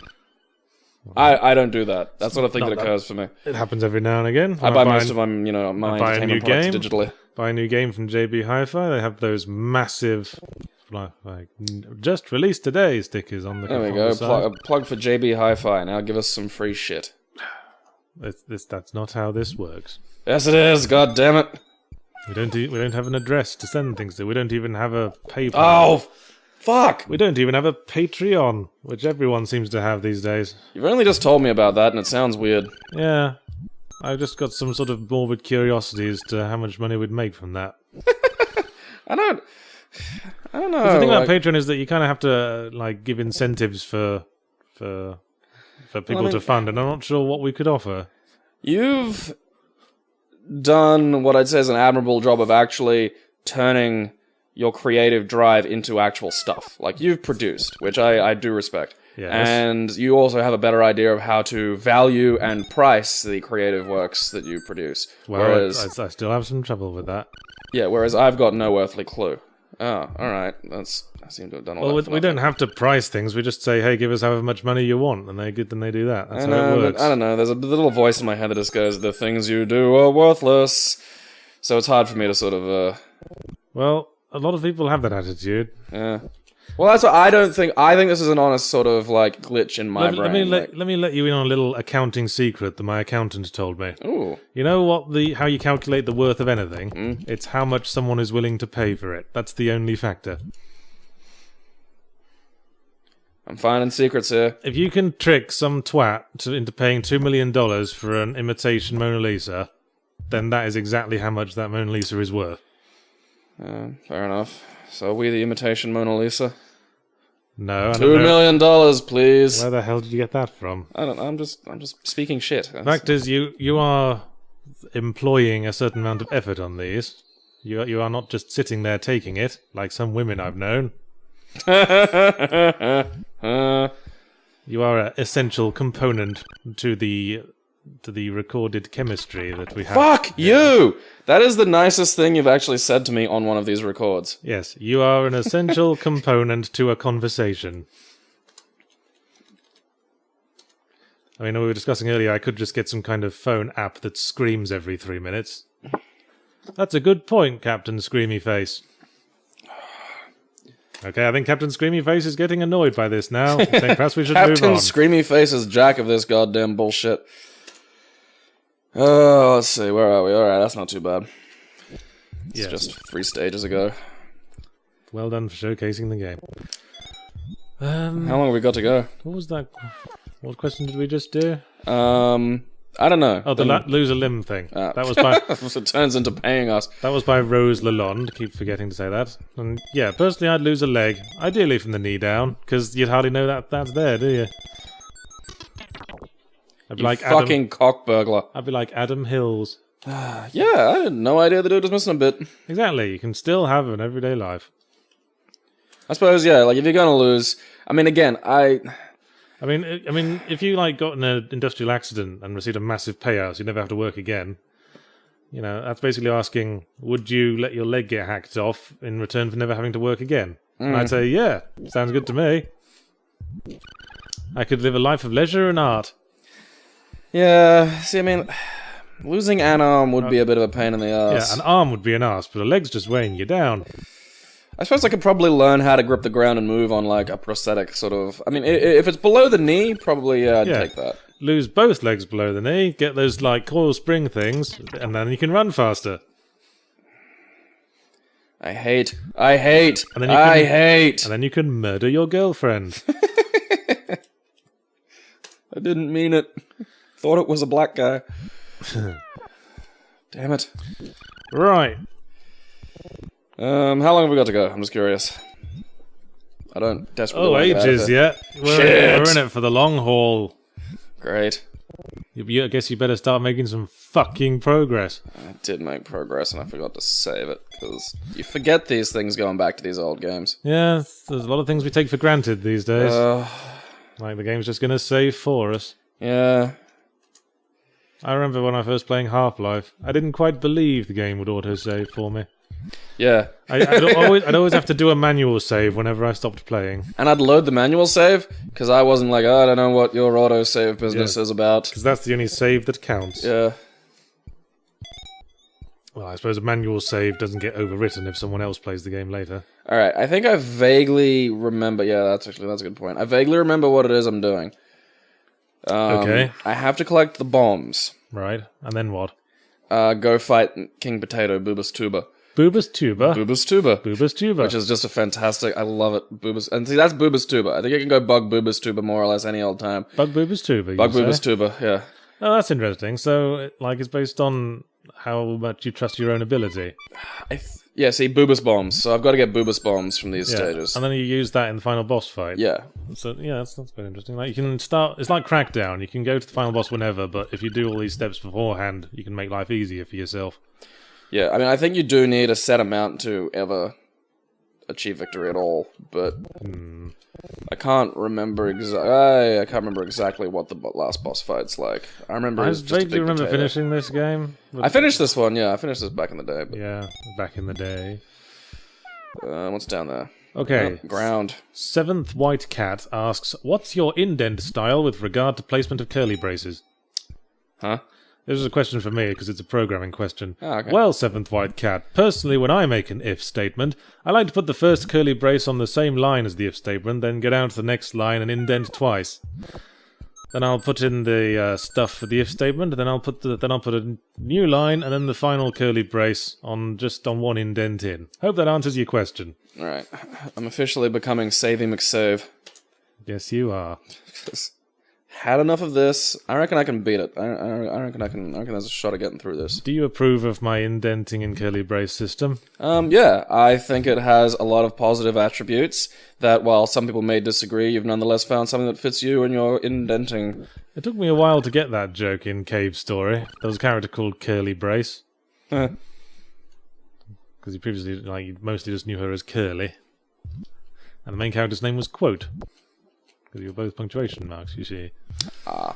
I don't do that. That's not a thing that occurs for me. It happens every now and again. I buy most of my, my buy a new entertainment products game. digitally. Buy a new game from JB Hi-Fi. They have those massive, like just released today stickers on the. There we go. Plug for JB Hi-Fi. Now give us some free shit. That's not how this works. Yes, it is. God damn it. We don't have an address to send things to. We don't even have a PayPal. Oh, fuck. We don't even have a Patreon, which everyone seems to have these days. You've only just told me about that, and it sounds weird. Yeah. I just got some sort of morbid curiosity as to how much money we'd make from that. I don't know. The thing about Patreon is that you kind of have to like give incentives for people to fund, and I'm not sure what we could offer. You've done what I'd say is an admirable job of actually turning your creative drive into actual stuff. Like, you've produced, which I do respect. Yes. And you also have a better idea of how to value and price the creative works that you produce. Well, whereas I still have some trouble with that. Yeah, whereas I've got no earthly clue. Oh, alright. I seem to have done all that. Well, we don't have to price things. We just say, hey, give us however much money you want, and they do that. That's how it works. I don't know. There's a little voice in my head that just goes, the things you do are worthless. So it's hard for me to sort of, Well, a lot of people have that attitude. Yeah. Well, that's what I don't think. I think this is an honest sort of, like, glitch in my brain. Let me let you in on a little accounting secret that my accountant told me. Ooh. You know how you calculate the worth of anything? It's how much someone is willing to pay for it. That's the only factor. I'm finding secrets here. If you can trick some twat into paying $2 million for an imitation Mona Lisa, then that is exactly how much that Mona Lisa is worth. Fair enough. So are we the imitation Mona Lisa? No, I don't $2 know. million, please. Where the hell did you get that from? I don't know. I'm just speaking shit. The fact is, you are employing a certain amount of effort on these. You are not just sitting there taking it, like some women I've known. You are an essential component to the recorded chemistry that we have. Fuck you! That is the nicest thing you've actually said to me on one of these records. Yes, you are an essential component to a conversation. I mean, we were discussing earlier, I could just get some kind of phone app that screams every 3 minutes. That's a good point, Captain Screamy Face. Okay, I think Captain Screamy Face is getting annoyed by this now. I think perhaps we should move Captain on. Screamy Face is jack of this goddamn bullshit. Oh, let's see, where are we? Alright, that's not too bad. It's just 3 stages ago. Well done for showcasing the game. How long have we got to go? What was that? What question did we just do? I don't know. Oh, the lose a limb thing. That was by... it turns into paying us. That was by Rose Lalonde. Keep forgetting to say that. And yeah, personally, I'd lose a leg. Ideally from the knee down, because you'd hardly know that's there, do you? I'd be like fucking cock burglar. I'd be like Adam Hills. Yeah, I had no idea the dude was missing a bit. Exactly. You can still have an everyday life. I suppose, yeah. Like if you're gonna lose, I mean, again, I mean, if you like got in an industrial accident and received a massive payout, so you never have to work again. You know, that's basically asking, would you let your leg get hacked off in return for never having to work again? And I'd say, yeah, sounds good to me. I could live a life of leisure and art. Yeah. See, I mean, losing an arm would be a bit of a pain in the ass. Yeah, an arm would be an arse, but a leg's just weighing you down. I suppose I could probably learn how to grip the ground and move on like a prosthetic sort of... I mean, if it's below the knee, probably I'd take that. Lose both legs below the knee, get those like coil spring things, and then you can run faster. I hate. And then hate. And then you can murder your girlfriend. I didn't mean it. Thought it was a black guy. Damn it. Right. How long have we got to go? I'm just curious. I don't desperately want to get out of ages it. yet. We're in it for the long haul. Great. I guess you better start making some fucking progress. I did make progress and I forgot to save it, because you forget these things going back to these old games. Yeah, there's a lot of things we take for granted these days. Like the game's just gonna save for us. Yeah. I remember when I first playing Half-Life, I didn't quite believe the game would auto-save for me. Yeah. I'd always have to do a manual save whenever I stopped playing. And I'd load the manual save, because I wasn't like, oh, I don't know what your auto-save business is about. Because that's the only save that counts. Yeah. Well, I suppose a manual save doesn't get overwritten if someone else plays the game later. Alright, I think I vaguely remember... Yeah, that's a good point. I vaguely remember what it is I'm doing. Okay. I have to collect the bombs. Right, and then what? Go fight King Potato, Boobus Tuba. Boobus Tuba. Boobus Tuba. Boobus Tuba. Which is just a fantastic... I love it. Boobus... And see, that's Boobus Tuba. I think you can go bug Boobus Tuba more or less any old time. Bug Boobus Tuba, Bug Boobus Tuba, yeah. Oh, that's interesting. So, it's based on how much you trust your own ability. Yeah, see, Boobus Bombs. So I've got to get Boobus Bombs from these stages. And then you use that in the final boss fight. Yeah. So, yeah, that's quite interesting. Like, you can start... It's like Crackdown. You can go to the final boss whenever, but if you do all these steps beforehand, you can make life easier for yourself. Yeah, I mean, I think you do need a set amount to ever achieve victory at all, but I can't remember exactly what the last boss fight's like. I remember it was just a big remember potato. finishing this game. I finished this one, yeah. I finished this back in the day. But, yeah, back in the day. what's down there? Okay. Ground. Seventh White Cat asks, what's your indent style with regard to placement of curly braces? Huh? This is a question for me, because it's a programming question. Oh, okay. Well, Seventh White Cat, personally, when I make an if statement, I like to put the first curly brace on the same line as the if statement, then go down to the next line and indent twice. Then I'll put in the stuff for the if statement, and then I'll put a new line, and then the final curly brace on one indent in. Hope that answers your question. Alright. I'm officially becoming Savey McSave. Yes, you are. Had enough of this. I reckon I can beat it. I reckon there's a shot at getting through this. Do you approve of my indenting and curly brace system? Yeah. I think it has a lot of positive attributes that, while some people may disagree, you've nonetheless found something that fits you and your indenting. It took me a while to get that joke in Cave Story. There was a character called Curly Brace. Because you previously, you mostly just knew her as Curly. And the main character's name was Quote. Because you're both punctuation marks, you see. Sort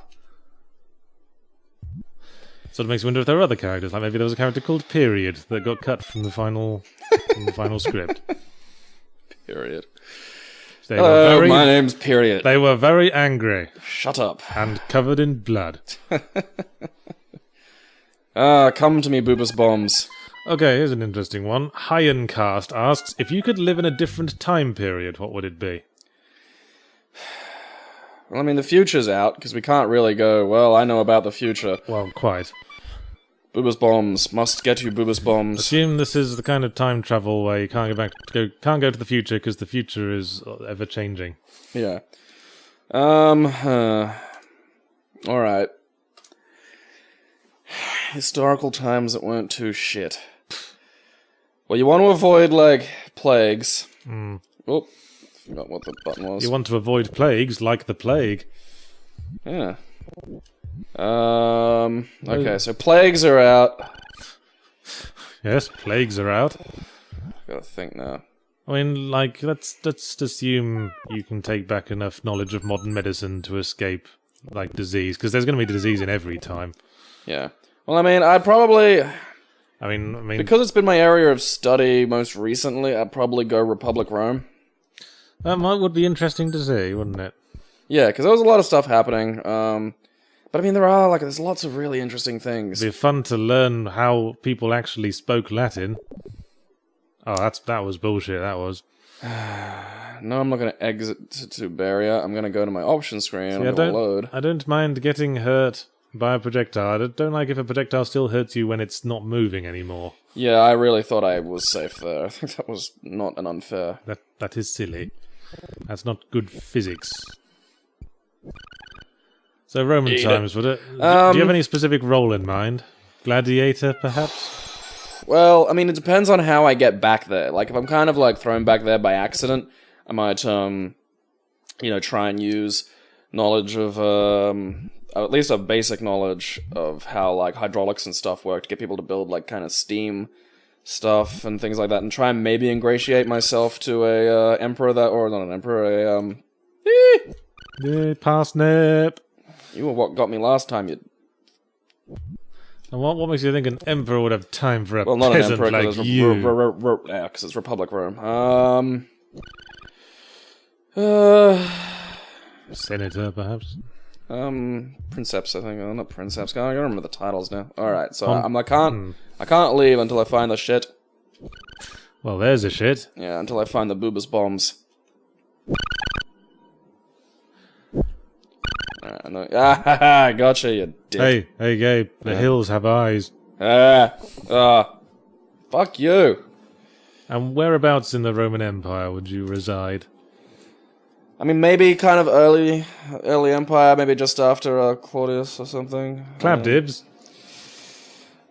of makes you wonder if there are other characters. Like maybe there was a character called Period that got cut from the final script. Period. Hello, my name's Period. They were very angry. Shut up. And covered in blood. Come to me, Boobus Bombs. Okay, here's an interesting one. Hyencast asks, if you could live in a different time period, what would it be? Well, I mean, the future's out, because we can't really go, well, I know about the future. Well, quite. Boobus bombs. Must get you boobus bombs. Assume this is the kind of time travel where you can't can't go to the future because the future is ever changing. Yeah. Alright. Historical times that weren't too shit. Well, you want to avoid, like, plagues. Oh, forgot what the button was. You want to avoid plagues, like the plague. Yeah. Okay, so plagues are out. Yes, plagues are out. Gotta think now. I mean, like, let's assume you can take back enough knowledge of modern medicine to escape, like, disease, because there's going to be disease in every time. Yeah. Well, I mean, I'd probably... I mean... Because it's been my area of study most recently, I'd probably go Republic Rome. That would be interesting to see, wouldn't it? Yeah, because there was a lot of stuff happening, but I mean, there's lots of really interesting things. It'd be fun to learn how people actually spoke Latin. Oh, that was bullshit, that was. No, I'm not going to exit to Beria. I'm going to go to my options screen and load. I don't mind getting hurt by a projectile. I don't like if a projectile still hurts you when it's not moving anymore. Yeah, I really thought I was safe there. I think that was not an unfair. That is silly. That's not good physics. So Roman times, would it? Do you have any specific role in mind? Gladiator, perhaps? Well, I mean, it depends on how I get back there. Like, if I'm kind of, like, thrown back there by accident, I might, you know, try and use knowledge of, at least a basic knowledge of how, like, hydraulics and stuff work to get people to build, like, kind of steam stuff and things like that, and try and maybe ingratiate myself to a, emperor that, or not an emperor, parsnip! You were what got me last time, you... And what makes you think an emperor would have time for a well, not an peasant emperor, like you? Yeah, because it's Republic Rome. Senator, perhaps? Princeps, I think. Oh, not Princeps. I don't remember the titles now. Alright, so I can't leave until I find the shit. Well, there's a shit. Yeah, until I find the boobus bombs. Gotcha, you dick. Hey, Gabe. The hills have eyes. Fuck you. And whereabouts in the Roman Empire would you reside? I mean, maybe kind of early Empire, maybe just after Claudius or something. Clabdibs?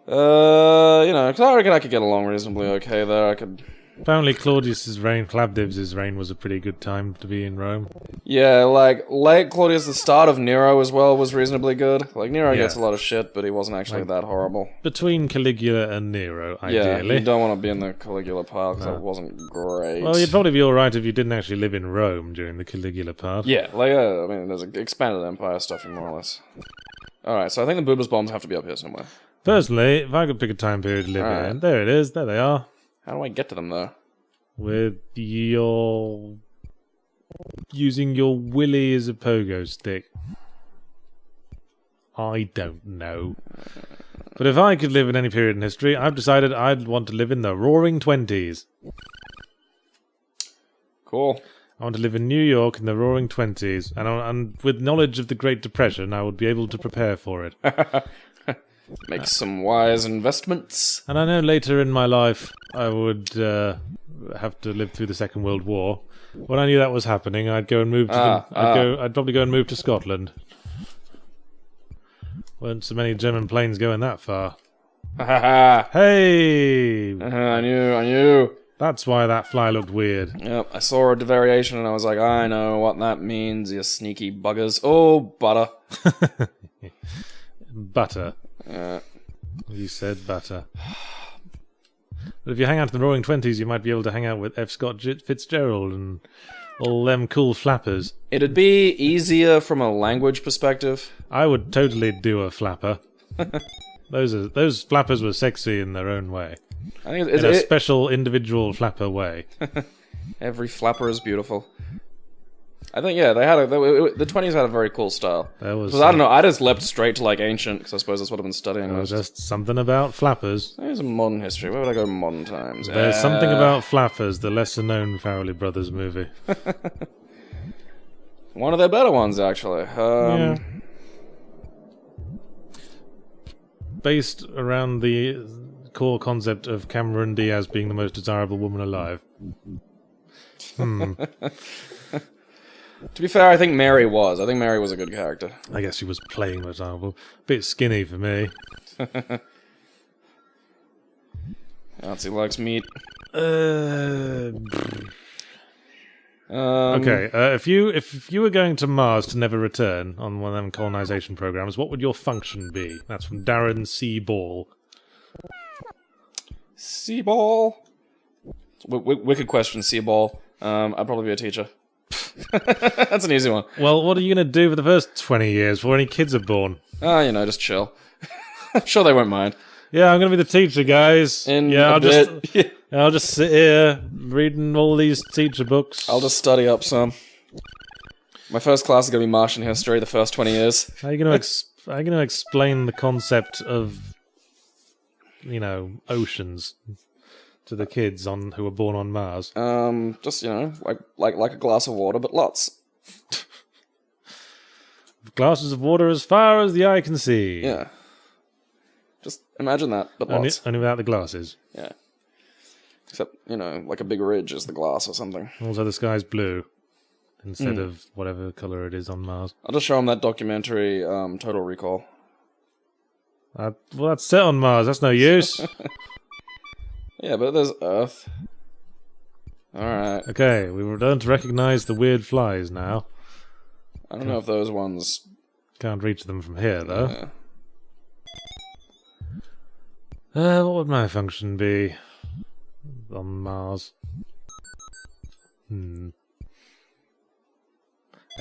You know, because I reckon I could get along reasonably okay there. I could... Apparently Claudius's reign, Clabdibs' reign, was a pretty good time to be in Rome. Yeah, like, late Claudius, the start of Nero as well was reasonably good. Like, Nero gets a lot of shit, but he wasn't actually that horrible. Between Caligula and Nero, ideally. Yeah, you don't want to be in the Caligula part, because that wasn't great. Well, you'd probably be alright if you didn't actually live in Rome during the Caligula part. Yeah, like, I mean, there's expanded empire stuff, more or less. Alright, so I think the boobus bombs have to be up here somewhere. Personally, if I could pick a time period to live in, there it is, there they are. How do I get to them, though? With your... using your willy as a pogo stick. I don't know. But if I could live in any period in history, I've decided I'd want to live in the Roaring Twenties. Cool. I want to live in New York in the Roaring Twenties, and with knowledge of the Great Depression, I would be able to prepare for it. Make some wise investments. And I know later in my life I would have to live through the Second World War. When I knew that was happening, I'd go and move to I'd probably go and move to Scotland. Weren't so many German planes going that far. Hey! I knew. That's why that fly looked weird. Yep, I saw a variation and I was like, I know what that means, you sneaky buggers. Oh, butter. Butter. Yeah. You said butter. But if you hang out in the Roaring Twenties, you might be able to hang out with F. Scott Fitzgerald and all them cool flappers. It'd be easier from a language perspective. I would totally do a flapper. Those flappers were sexy in their own way. I think in a special individual flapper way. Every flapper is beautiful. I think, yeah, they had the 20s had a very cool style. There was. I don't know, I just leapt straight to, like, ancient, because I suppose that's what I've been studying There was most. just something about flappers. There's a modern history. Where would I go in modern times? There's something about Flappers, the lesser-known Farrelly Brothers movie. One of their better ones, actually. Yeah. Based around the core concept of Cameron Diaz being the most desirable woman alive. To be fair, I think Mary was. I think Mary was a good character. I guess she was playing desirable. Bit skinny for me. Nazi likes meat. Okay, if you were going to Mars to never return on one of them colonization programs, what would your function be? That's from Darren C. Ball. Seaball. Wicked question, Seaball. I'd probably be a teacher. That's an easy one. Well, what are you going to do for the first 20 years before any kids are born? Just chill. I'm sure they won't mind. Yeah, I'm going to be the teacher, guys. I'll just sit here reading all these teacher books. I'll just study up some. My first class is going to be Martian history, the first 20 years. How are you going to explain the concept of, oceans to the kids who were born on Mars? Just, like a glass of water, but lots. Glasses of water as far as the eye can see. Yeah. Just imagine that, but lots. Only without the glasses. Yeah. Except, like a big ridge is the glass or something. Also, the sky's blue instead of whatever colour it is on Mars. I'll just show them that documentary, Total Recall. Well, that's set on Mars. That's no use. Yeah, but there's Earth. Alright. Okay, we've learned to recognise the weird flies now. I don't know if those ones... Can't reach them from here, though. Yeah. What would my function be on Mars? I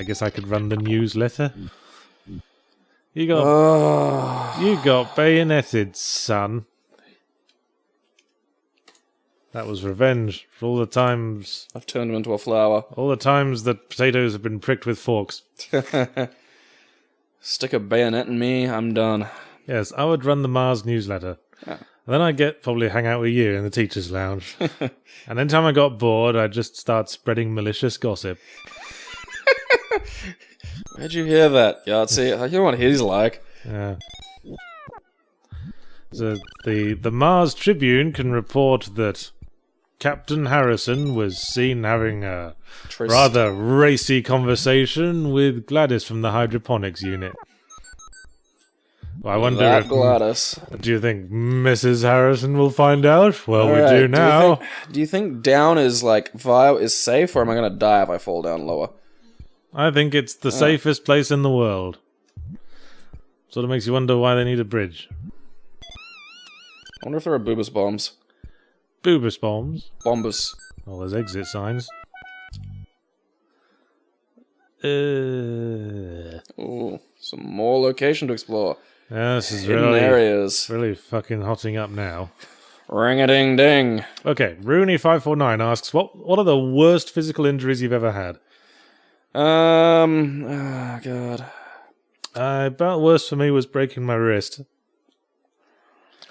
guess I could run the newsletter. You got bayoneted, son. That was revenge for all the times... I've turned him into a flower. All the times that potatoes have been pricked with forks. Stick a bayonet in me, I'm done. Yes, I would run the Mars newsletter. Yeah. And then I'd probably hang out with you in the teacher's lounge. And anytime I got bored, I'd just start spreading malicious gossip. Where'd you hear that, Yahtzee? You know what he's like. Yeah. So the Mars Tribune can report that Captain Harrison was seen having a rather racy conversation with Gladys from the hydroponics unit. Well, I wonder if... Gladys. Do you think Mrs. Harrison will find out? Well, All we right, do now. Do you think down is, safe, or am I going to die if I fall down lower? I think it's the safest place in the world. Sort of makes you wonder why they need a bridge. I wonder if there are boobus bombs. Boobus bombs? Bombus. Oh, there's exit signs. Ooh, some more location to explore. Yeah, this is Hidden areas. really fucking hotting up now. Ring-a-ding-ding. Okay, Rooney549 asks, what are the worst physical injuries you've ever had? Oh, God. About worst for me was breaking my wrist.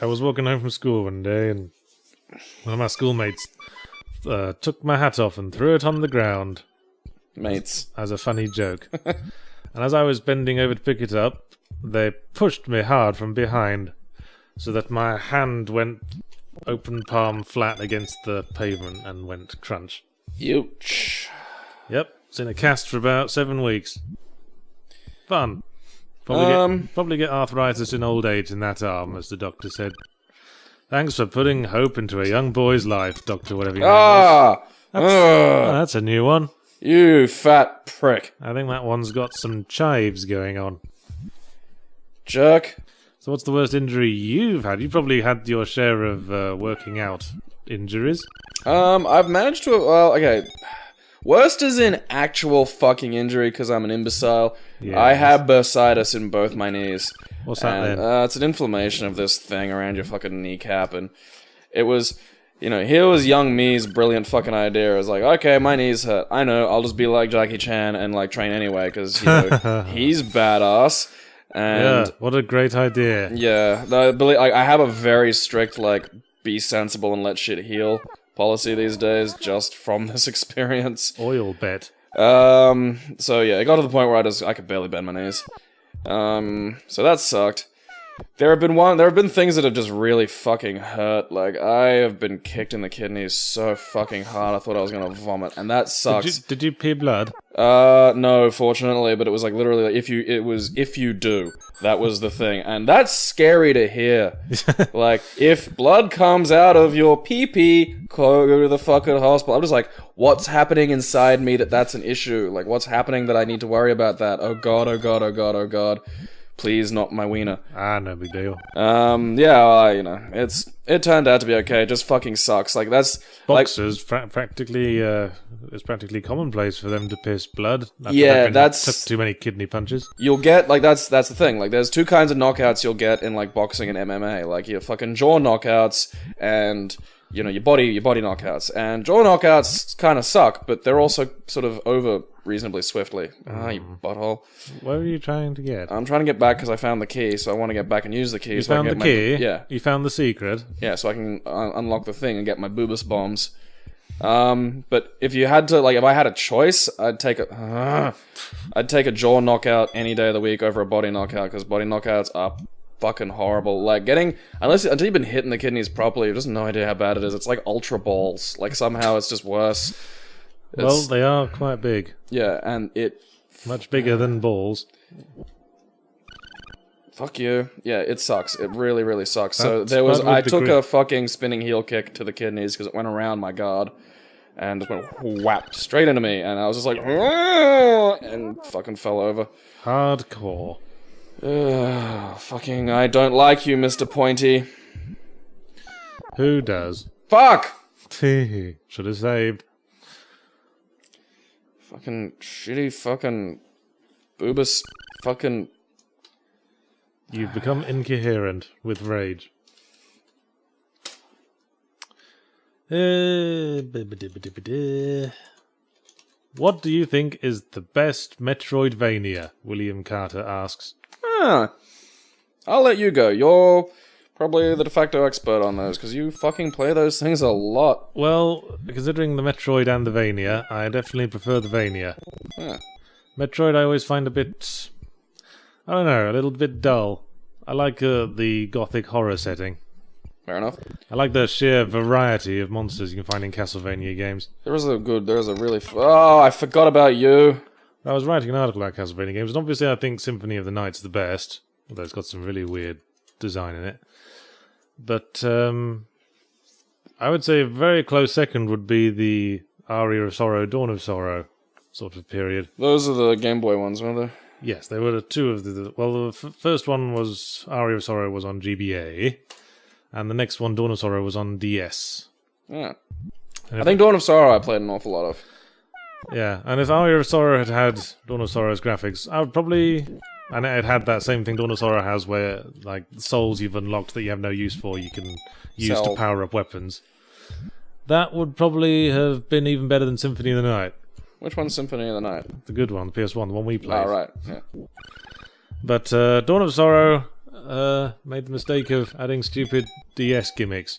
I was walking home from school one day, and one of my schoolmates took my hat off and threw it on the ground. Mates. As a funny joke. And as I was bending over to pick it up, they pushed me hard from behind, so that my hand went open palm flat against the pavement and went crunch. Ouch. Yep, it's in a cast for about 7 weeks. Fun. Probably get arthritis in old age in that arm, as the doctor said. Thanks for putting hope into a young boy's life, Doctor whatever your name is. That's a new one. You fat prick. I think that one's got some chives going on. Jerk. So what's the worst injury you've had? You've probably had your share of working out injuries. I've managed to... Well, okay. Worst is in actual fucking injury because I'm an imbecile. Yeah, I have bursitis in both my knees. What's that then? It's an inflammation of this thing around your fucking kneecap, and it was here was young me's brilliant fucking idea. It was like, okay, my knees hurt. I know, I'll just be like Jackie Chan and like train anyway, because he's badass. And yeah, what a great idea. Yeah, I have a very strict like be sensible and let shit heal policy these days, just from this experience. Oil bet. So yeah, it got to the point where I could barely bend my knees. So that sucked. There have been things that have just really fucking hurt. Like, I have been kicked in the kidneys so fucking hard I thought I was gonna vomit, and that sucks. Did you pee blood? No, fortunately, but it was like literally like, if you do. That was the thing, and that's scary to hear. Like, if blood comes out of your pee-pee, go to the fucking hospital. I'm just like, what's happening inside me that's an issue? Like, what's happening that I need to worry about that? Oh god, oh god, oh god, oh god. Please, not my wiener. No big deal. Yeah, it turned out to be okay. It just fucking sucks. Like, that's... Boxers, practically, it's practically commonplace for them to piss blood. Took too many kidney punches. You'll get, like, that's the thing. Like, there's two kinds of knockouts you'll get in, like, boxing and MMA. Like, your fucking jaw knockouts and... your body knockouts. And jaw knockouts kind of suck, but they're also sort of over reasonably swiftly. You butthole. What are you trying to get? I'm trying to get back because I found the key, so I want to get back and use the key. You found the key? Yeah. You found the secret? Yeah, so I can unlock the thing and get my boobus bombs. But if you had to, like, if I had a choice, I'd take a jaw knockout any day of the week over a body knockout, because body knockouts are fucking horrible. Like, until you've been hitting the kidneys properly, you have just no idea how bad it is. It's like ultra balls. Like, somehow it's just worse. Well, they are quite big. Yeah, and much bigger than balls. Fuck you. Yeah, it sucks. It really, really sucks. I took a fucking spinning heel kick to the kidneys because it went around my guard and just went whap straight into me, and I was just like, and fucking fell over. Hardcore. Fucking, I don't like you, Mr. Pointy. Who does? Fuck! Should have saved. Fucking shitty fucking boobus fucking... You've become incoherent with rage. What do you think is the best Metroidvania? William Carter asks. I'll let you go. You're probably the de facto expert on those, because you fucking play those things a lot. Well, considering the Metroid and the Vania, I definitely prefer the Vania. Metroid I always find a bit... I don't know, a little bit dull. I like the gothic horror setting. Fair enough. I like the sheer variety of monsters you can find in Castlevania games. I forgot about you. I was writing an article about Castlevania games, and obviously I think Symphony of the Night's the best, although it's got some really weird design in it. But I would say a very close second would be the Aria of Sorrow, Dawn of Sorrow sort of period. Those are the Game Boy ones, weren't they? Yes, they were two of the... Well, the first one was Aria of Sorrow was on GBA, and the next one, Dawn of Sorrow, was on DS. Yeah. I think Dawn of Sorrow I played an awful lot of. Yeah, and if Aria of Sorrow had Dawn of Sorrow's graphics, I would probably... And it had that same thing Dawn of Sorrow has, where, like, souls you've unlocked that you have no use for, you can use to power up weapons. That would probably have been even better than Symphony of the Night. Which one's Symphony of the Night? The good one, the PS1, the one we played. Oh, right, yeah. But Dawn of Sorrow made the mistake of adding stupid DS gimmicks.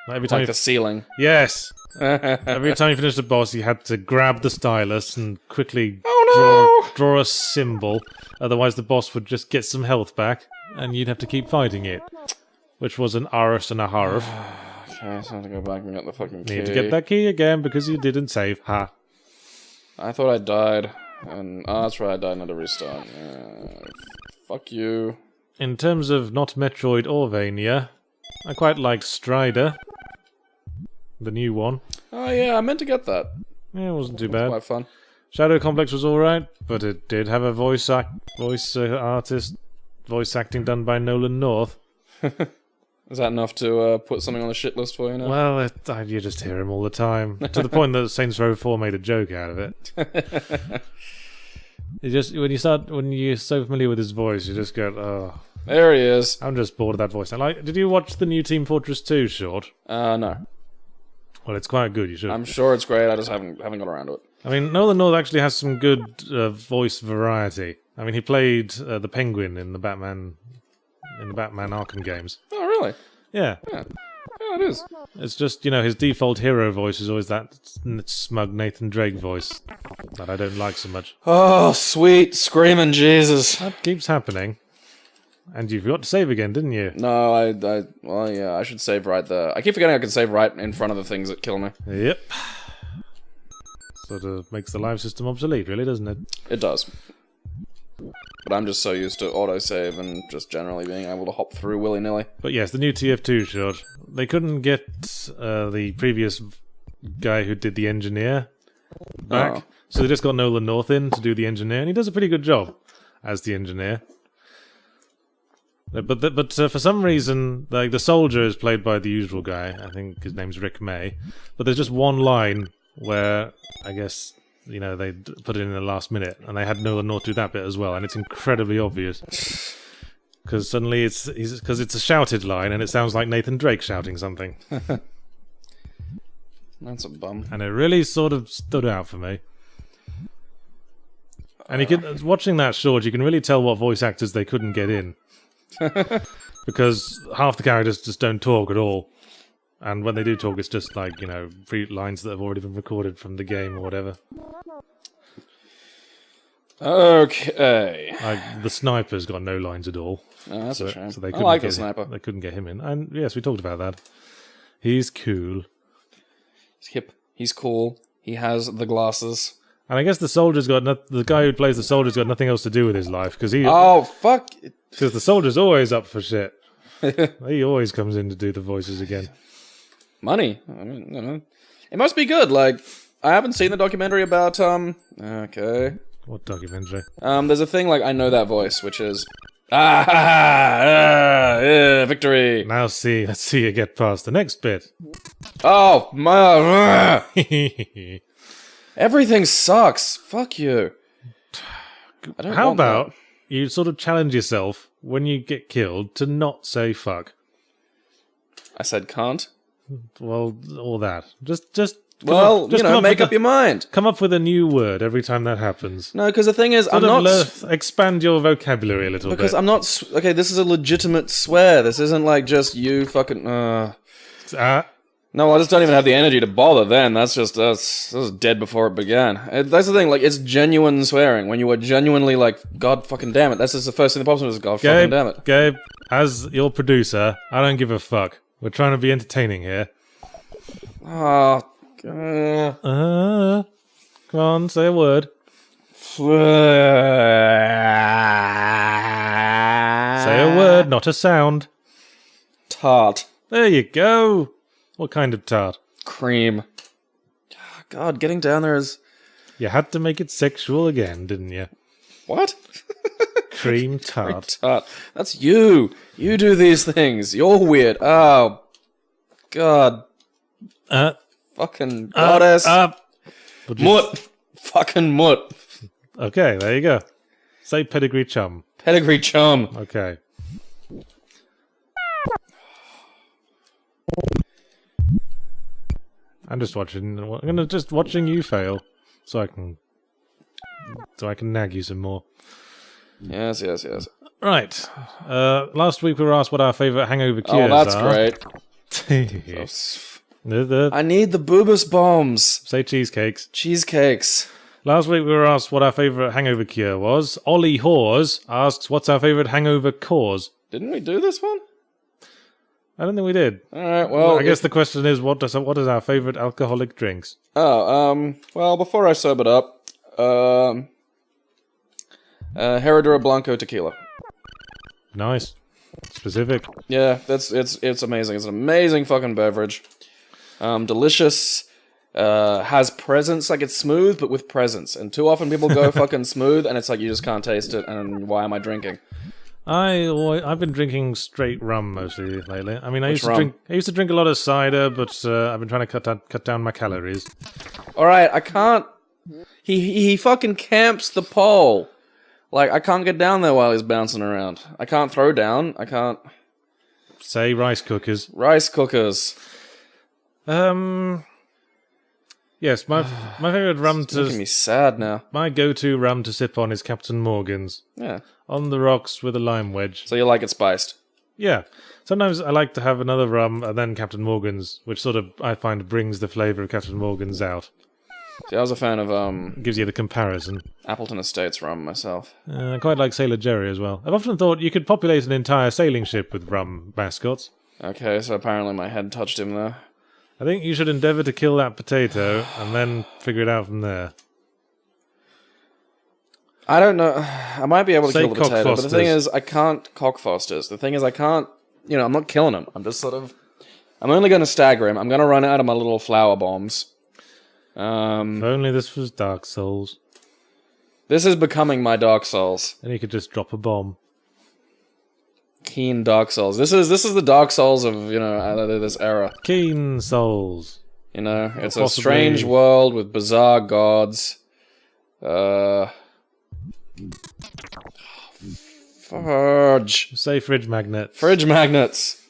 Every time like the ceiling. Yes! Every time you finished a boss, you had to grab the stylus and quickly draw a symbol. Otherwise, the boss would just get some health back, and you'd have to keep fighting it. Which was an arse and a half. Okay, so I have to go back and get the fucking key. Need to get that key again because you didn't save. Ha. I thought I died. And that's right, I died and had to restart. Fuck you. In terms of not Metroid or Vania, I quite liked Strider. The new one. Oh yeah, I meant to get that. Yeah, it wasn't too bad. Quite fun. Shadow Complex was alright, but it did have a voice acting done by Nolan North. Is that enough to put something on the shit list for you now? Well, you just hear him all the time. To the point that Saints Row 4 made a joke out of it. When you're so familiar with his voice, you just go, oh. There he is. I'm just bored of that voice. Did you watch the new Team Fortress 2 short? No. Well, it's quite good. You should. I'm sure it's great. I just haven't got around to it. I mean, Nolan North actually has some good voice variety. I mean, he played the Penguin in the Batman Arkham games. Oh, really? Yeah. Yeah, it is. It's just, his default hero voice is always that smug Nathan Drake voice that I don't like so much. Oh, sweet screaming Jesus. That keeps happening. And you forgot to save again, didn't you? No, well, yeah, I should save right there. I keep forgetting I can save right in front of the things that kill me. Yep. Sort of makes the live system obsolete, really, doesn't it? It does. But I'm just so used to autosave and just generally being able to hop through willy-nilly. But yes, the new TF2 shot. They couldn't get the previous guy who did the engineer back. Oh. So they just got Nolan North in to do the engineer, and he does a pretty good job as the engineer. But for some reason, like the soldier is played by the usual guy. I think his name's Rick May. But there's just one line where I guess they put it in the last minute, and they had Nolan North do that bit as well, and it's incredibly obvious because suddenly it's a shouted line, and it sounds like Nathan Drake shouting something. That's a bum. And it really sort of stood out for me. And watching that short, you can really tell what voice actors they couldn't get in. Because half the characters just don't talk at all. And when they do talk, it's just like, free lines that have already been recorded from the game or whatever. Okay. Like, the sniper's got no lines at all. Oh, that's a shame. So they I couldn't like get the sniper. They couldn't get him in. And yes, we talked about that. He's cool. He's hip. He's cool. He has the glasses. And I guess the guy who plays the soldier's got nothing else to do with his life, because he... Oh, fuck! Because the soldier's always up for shit. He always comes in to do the voices again. Money. I mean, it must be good. Like, I haven't seen the documentary about, okay. What documentary? There's a thing like, I know that voice, which is... victory! Now let's see you get past the next bit. Oh, my... Everything sucks. Fuck you. How about you sort of challenge yourself when you get killed to not say fuck? I said can't. Well, all that. Just make up your mind. Come up with a new word every time that happens. No, because the thing is, expand your vocabulary a little bit. Because I'm not... Okay, this is a legitimate swear. This isn't like just you fucking... No, I just don't even have the energy to bother then. That's dead before it began. That's the thing, like, it's genuine swearing. When you are genuinely like, God fucking damn it. That's just the first thing that pops into is, God fucking damn it. Gabe, as your producer, I don't give a fuck. We're trying to be entertaining here. Oh, come on, say a word. Say a word, not a sound. Tart. There you go. What kind of tart? Cream. God, getting down there is... You had to make it sexual again, didn't you? What? Cream tart. Cream tart. That's you. You do these things. You're weird. Oh. God. Fucking goddess. Mutt. Fucking mutt. Okay, there you go. Say pedigree chum. Pedigree chum. Okay. I'm just watching you fail, so I can nag you some more. Yes. Right. Last week we were asked what our favourite hangover cures are. Oh, that's great. I need the boobus bombs. Say cheesecakes. Cheesecakes. Last week we were asked what our favourite hangover cure was. Ollie Hawes asks, what's our favourite hangover cause? Didn't we do this one? I don't think we did. Alright, well... I guess the question is, what is our favourite alcoholic drinks? Oh, well, before I sobered up, Herradura Blanco tequila. Nice. Specific. Yeah, it's amazing. It's an amazing fucking beverage. Delicious. Has presence, like it's smooth, but with presence. And too often people go fucking smooth, and it's like you just can't taste it, and why am I drinking? I've been drinking straight rum mostly lately. I mean, I used to drink a lot of cider, but I've been trying to cut down my calories. All right, I can't. He fucking camps the pole. Like, I can't get down there while he's bouncing around. I can't throw down. I can't. Say rice cookers. Rice cookers. Yes, my favourite rum It's making to... me sad now. My go-to rum to sip on is Captain Morgan's. Yeah. On the rocks with a lime wedge. So you like it spiced? Yeah. Sometimes I like to have another rum and then Captain Morgan's, which sort of, I find, brings the flavour of Captain Morgan's out. See, I was a fan of Gives you the comparison. Appleton Estates rum myself. I quite like Sailor Jerry as well. I've often thought you could populate an entire sailing ship with rum mascots. Okay, so apparently my head touched him there. I think you should endeavour to kill that potato and then figure it out from there. I don't know. I might be able to Say kill the potato, but the thing cockfosters. is, I can't cockfosters. The thing is, I can't. You know, I'm not killing him. I'm just sort of. I'm only going to stagger him. I'm going to run out of my little flower bombs. If only this was Dark Souls. This is becoming my Dark Souls. Then you could just drop a bomb. Keen Dark Souls. This is the Dark Souls of, you know, this era. Keen Souls. You know, it's a Possibly- strange world with bizarre gods. Fudge. Say fridge magnet. Fridge magnets.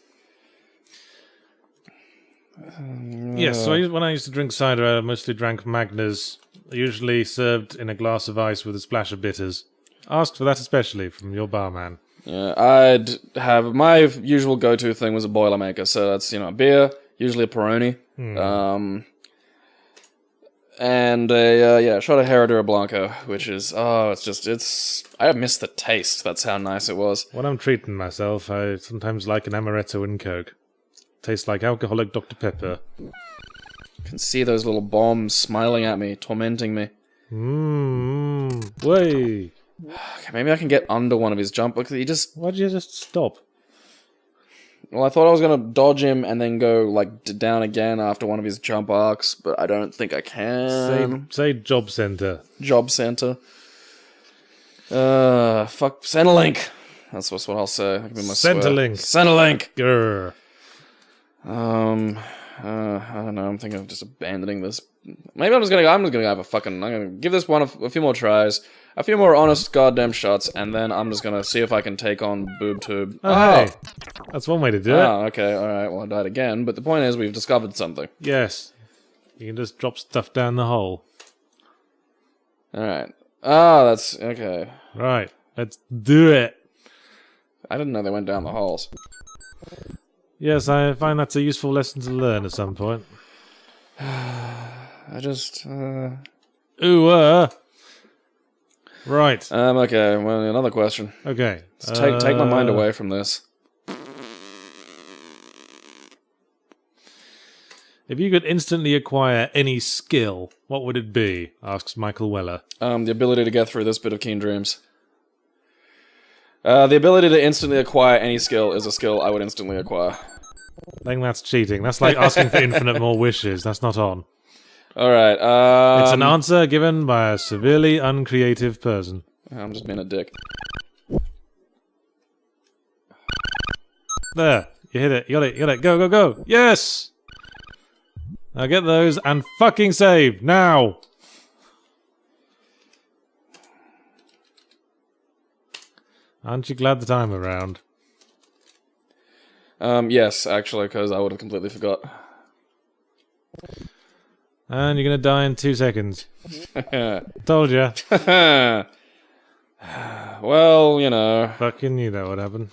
Yes, so when I used to drink cider, I mostly drank Magners, usually served in a glass of ice with a splash of bitters. Asked for that especially from your barman. Yeah, I'd have my usual go-to thing was a Boilermaker, so that's, you know, a beer, usually a Peroni, and a shot of Herradura Blanco, which is I miss the taste. That's how nice it was. When I'm treating myself, I sometimes like an amaretto and Coke. Tastes like alcoholic Dr. Pepper. Can see those little bombs smiling at me, tormenting me. Way. Okay, maybe I can get under one of his jump. Look, he just. Why'd you just stop? Well, I thought I was gonna dodge him and then go like down again after one of his jump arcs, but I don't think I can. Say job center. Job center. Fuck Centrelink. That's what I'll say. That can be my swear. Centrelink. Centrelink. Grr. I don't know. I'm thinking of just abandoning this. Maybe I'm just gonna have a fucking. I'm gonna give this one a few more tries, a few more honest goddamn shots, and then I'm just gonna see if I can take on Boob Tube. Oh, hey. That's one way to do it. Oh, okay, alright, well I died again, but the point is we've discovered something. Yes. You can just drop stuff down the hole. Alright. Ah, that's... okay. Right. Let's do it. I didn't know they went down the holes. Yes, I find that's a useful lesson to learn at some point. I just... Ooh, Right. Okay, well, another question. Okay. Let's take my mind away from this. If you could instantly acquire any skill, what would it be? Asks Michael Weller. The ability to get through this bit of Keen Dreams. The ability to instantly acquire any skill is a skill I would instantly acquire. I think that's cheating. That's like asking for infinite more wishes. That's not on. Alright, It's an answer given by a severely uncreative person. I'm just being a dick. There. You hit it. You got it. You got it. Go, go, go. Yes! Now get those and fucking save. Now! Aren't you glad that I'm around? Yes, actually, because I would have completely forgot. And you're gonna die in 2 seconds. Told ya. Well, you know. Fucking knew that would happen.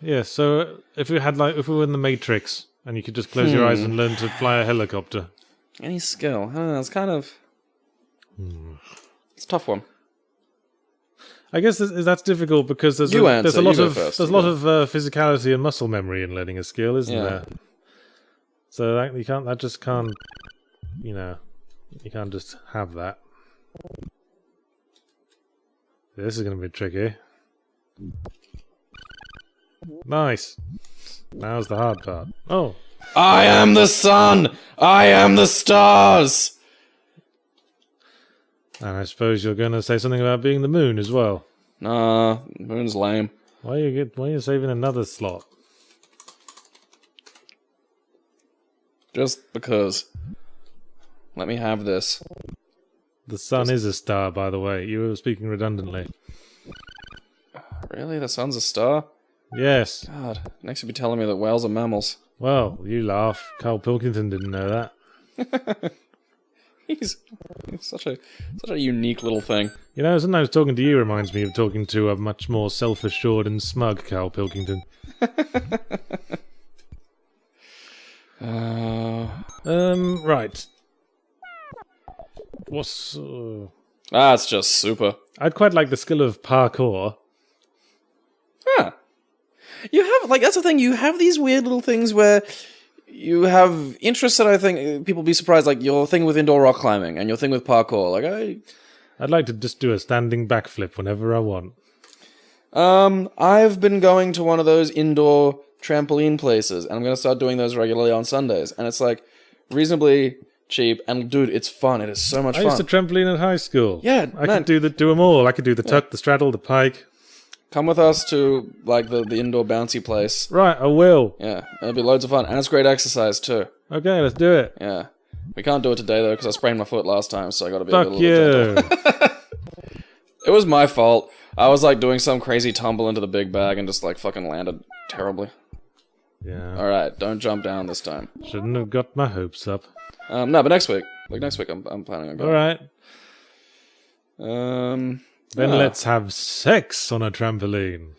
Yeah, so if we were in the Matrix, and you could just close your eyes and learn to fly a helicopter. Any skill, huh? It's kind of... It's a tough one. I guess that's difficult because there's a lot of physicality and muscle memory in learning a skill, isn't there? So that just can't, you know, you can't just have that. This is going to be tricky. Nice. Now's the hard part. Oh. I am the sun! I am the stars! And I suppose you're going to say something about being the moon as well. Nah, moon's lame. Why are you saving another slot? Just because. Let me have this. The sun is a star, by the way. You were speaking redundantly. Really? The sun's a star? Yes. God, next you'll be telling me that whales are mammals. Well, you laugh. Carl Pilkington didn't know that. He's such a unique little thing. You know, sometimes talking to you reminds me of talking to a much more self-assured and smug Carl Pilkington. Right. What's... It's just super. I'd quite like the skill of parkour. Huh. You have, like, that's the thing, you have these weird little things where you have interests that I think people be surprised, like your thing with indoor rock climbing and your thing with parkour. Like, I'd like to just do a standing backflip whenever I want. I've been going to one of those indoor trampoline places, and I'm going to start doing those regularly on Sundays, and it's, like, reasonably cheap, and dude, it's fun. It is so much fun. I used to trampoline at high school. Yeah, I could do them all. I could do the tuck, the straddle, the pike. Come with us to, like, the indoor bouncy place. Right, I will. Yeah, it'll be loads of fun, and it's great exercise, too. Okay, let's do it. Yeah. We can't do it today, though, because I sprained my foot last time, so I gotta be Fuck a little you. gentle. It was my fault. I was, like, doing some crazy tumble into the big bag and just, like, fucking landed terribly. Yeah. Alright, don't jump down this time. Shouldn't have got my hopes up. No, but next week. Like, next week I'm planning on going. Alright. Then yeah. let's have sex on a trampoline.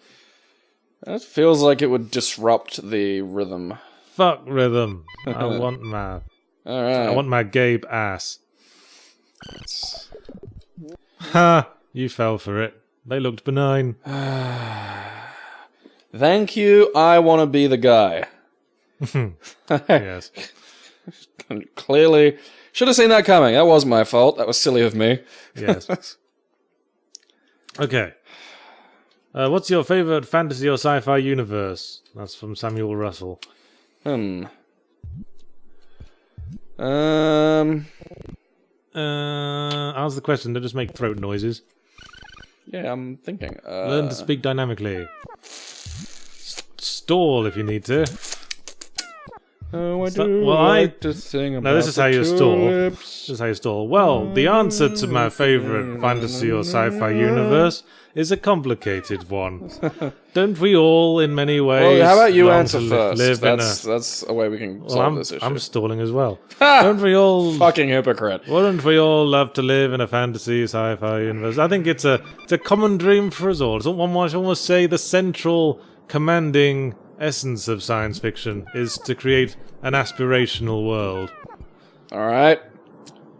That feels like it would disrupt the rhythm. Fuck rhythm. I want my... Alright. I want my Gabe ass. Ha! You fell for it. They looked benign. Thank you, I want to be the guy. Yes. Clearly, should have seen that coming. That was my fault. That was silly of me. Yes. Okay. What's your favourite fantasy or sci-fi universe? That's from Samuel Russell. How's the question? Don't just make throat noises. Yeah, I'm thinking. Learn to speak dynamically. Stall if you need to. Oh, I do like to sing about this is how you stall. tulips. This is how you stall. Well, the answer to my favourite fantasy or sci-fi universe is a complicated one. Don't we all, in many ways, Well, how about you long answer to first? live That's a way we can solve this issue. I'm stalling as well. Don't we all... Fucking hypocrite. Wouldn't we all love to live in a fantasy sci-fi universe? I think it's a common dream for us all. It's one might almost say the central commanding essence of science fiction is to create an aspirational world. Alright.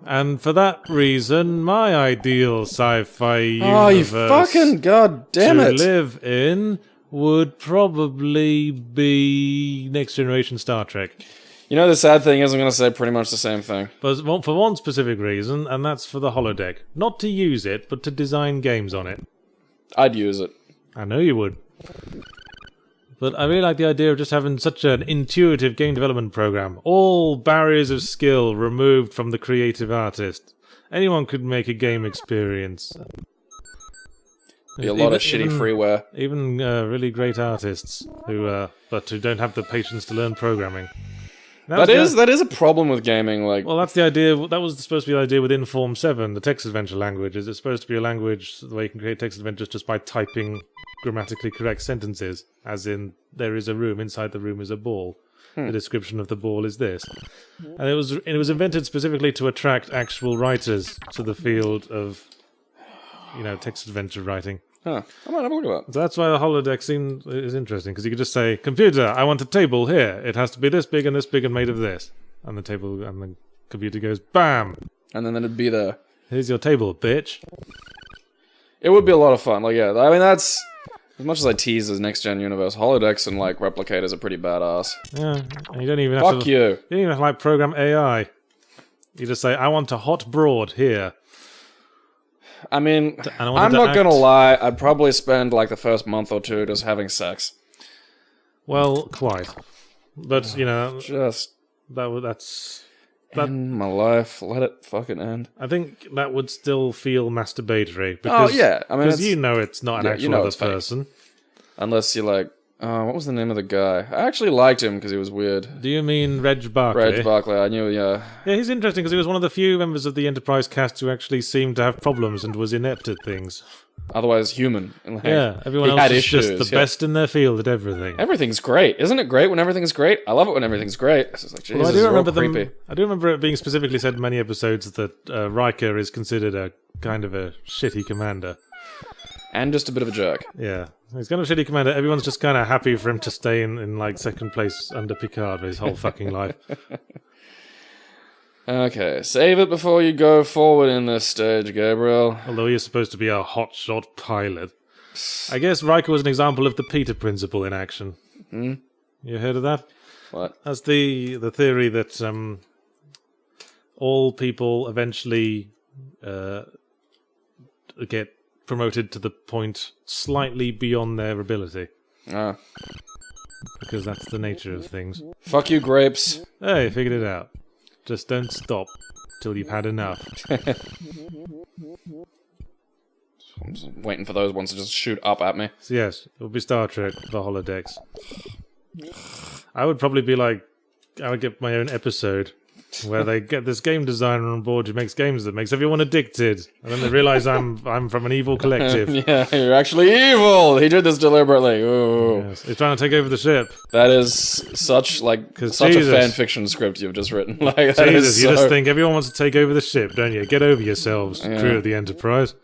And for that reason, my ideal sci-fi universe Oh, you fucking goddamn to it. live in would probably be Next Generation Star Trek. You know, the sad thing is I'm going to say pretty much the same thing. But for one specific reason, and that's for the holodeck. Not to use it, but to design games on it. I'd use it. I know you would. But I really like the idea of just having such an intuitive game development program. All barriers of skill removed from the creative artist. Anyone could make a game experience. Be a lot of shitty freeware. Even really great artists who don't have the patience to learn programming. That is a problem with gaming. Like, well, that's the idea. That was supposed to be the idea with Inform 7, the text adventure language. Is it's supposed to be a language where you can create text adventures just by typing grammatically correct sentences, as in, there is a room, inside the room is a ball. The description of the ball is this. And it was invented specifically to attract actual writers to the field of, text adventure writing. Huh. I might have a look at that. So that's why the holodeck scene is interesting, because you could just say, computer, I want a table here. It has to be this big and made of this. And the table, and the computer goes, bam! And then it'd be there. Here's your table, bitch. It would be a lot of fun. Like, yeah, I mean, that's... As much as I tease as Next Gen Universe, holodecks and, like, replicators are pretty badass. Yeah, and you don't even have Fuck to... you. You don't even have to, like, program AI. You just say, I want a hot broad here. I mean, And I'm not gonna lie, I'd probably spend, like, the first month or two just having sex. Well, quite. But, Just... that's... End my life, let it fucking end. I think that would still feel masturbatory. Because, yeah, I mean, because it's not an actual other it's fake. person. Unless you, like, What was the name of the guy? I actually liked him because he was weird. Do you mean Reg Barkley? Reg Barkley, I knew, yeah. Yeah, he's interesting because he was one of the few members of the Enterprise cast who actually seemed to have problems and was inept at things. Otherwise human. Like, yeah, everyone else is just the best in their field at everything. Everything's great. Isn't it great when everything's great? I love it when everything's great. It's just like, Jesus, well, I do remember creepy. I do remember it being specifically said in many episodes that Riker is considered a kind of a shitty commander. And just a bit of a jerk. Yeah. He's kind of a shitty commander. Everyone's just kind of happy for him to stay in like second place under Picard his whole fucking life. Okay, save it before you go forward in this stage, Gabriel. Although he's supposed to be a hotshot pilot. I guess Riker was an example of the Peter principle in action. Hmm? You heard of that? What? That's the theory that all people eventually get promoted to the point slightly beyond their ability. Ah. Because that's the nature of things. Fuck you, grapes. Hey, figured it out. Just don't stop till you've had enough. I'm just waiting for those ones to just shoot up at me. So yes, it would be Star Trek, the holodecks. I would probably be like, I would get my own episode where they get this game designer on board who makes games that makes everyone addicted, and then they realize I'm from an evil collective. Yeah, you're actually evil. He did this deliberately. Ooh. Yes. He's trying to take over the ship. That is such a fan fiction script you've just written. Like, Jesus, you just think everyone wants to take over the ship, don't you? Get over yourselves, crew of the Enterprise.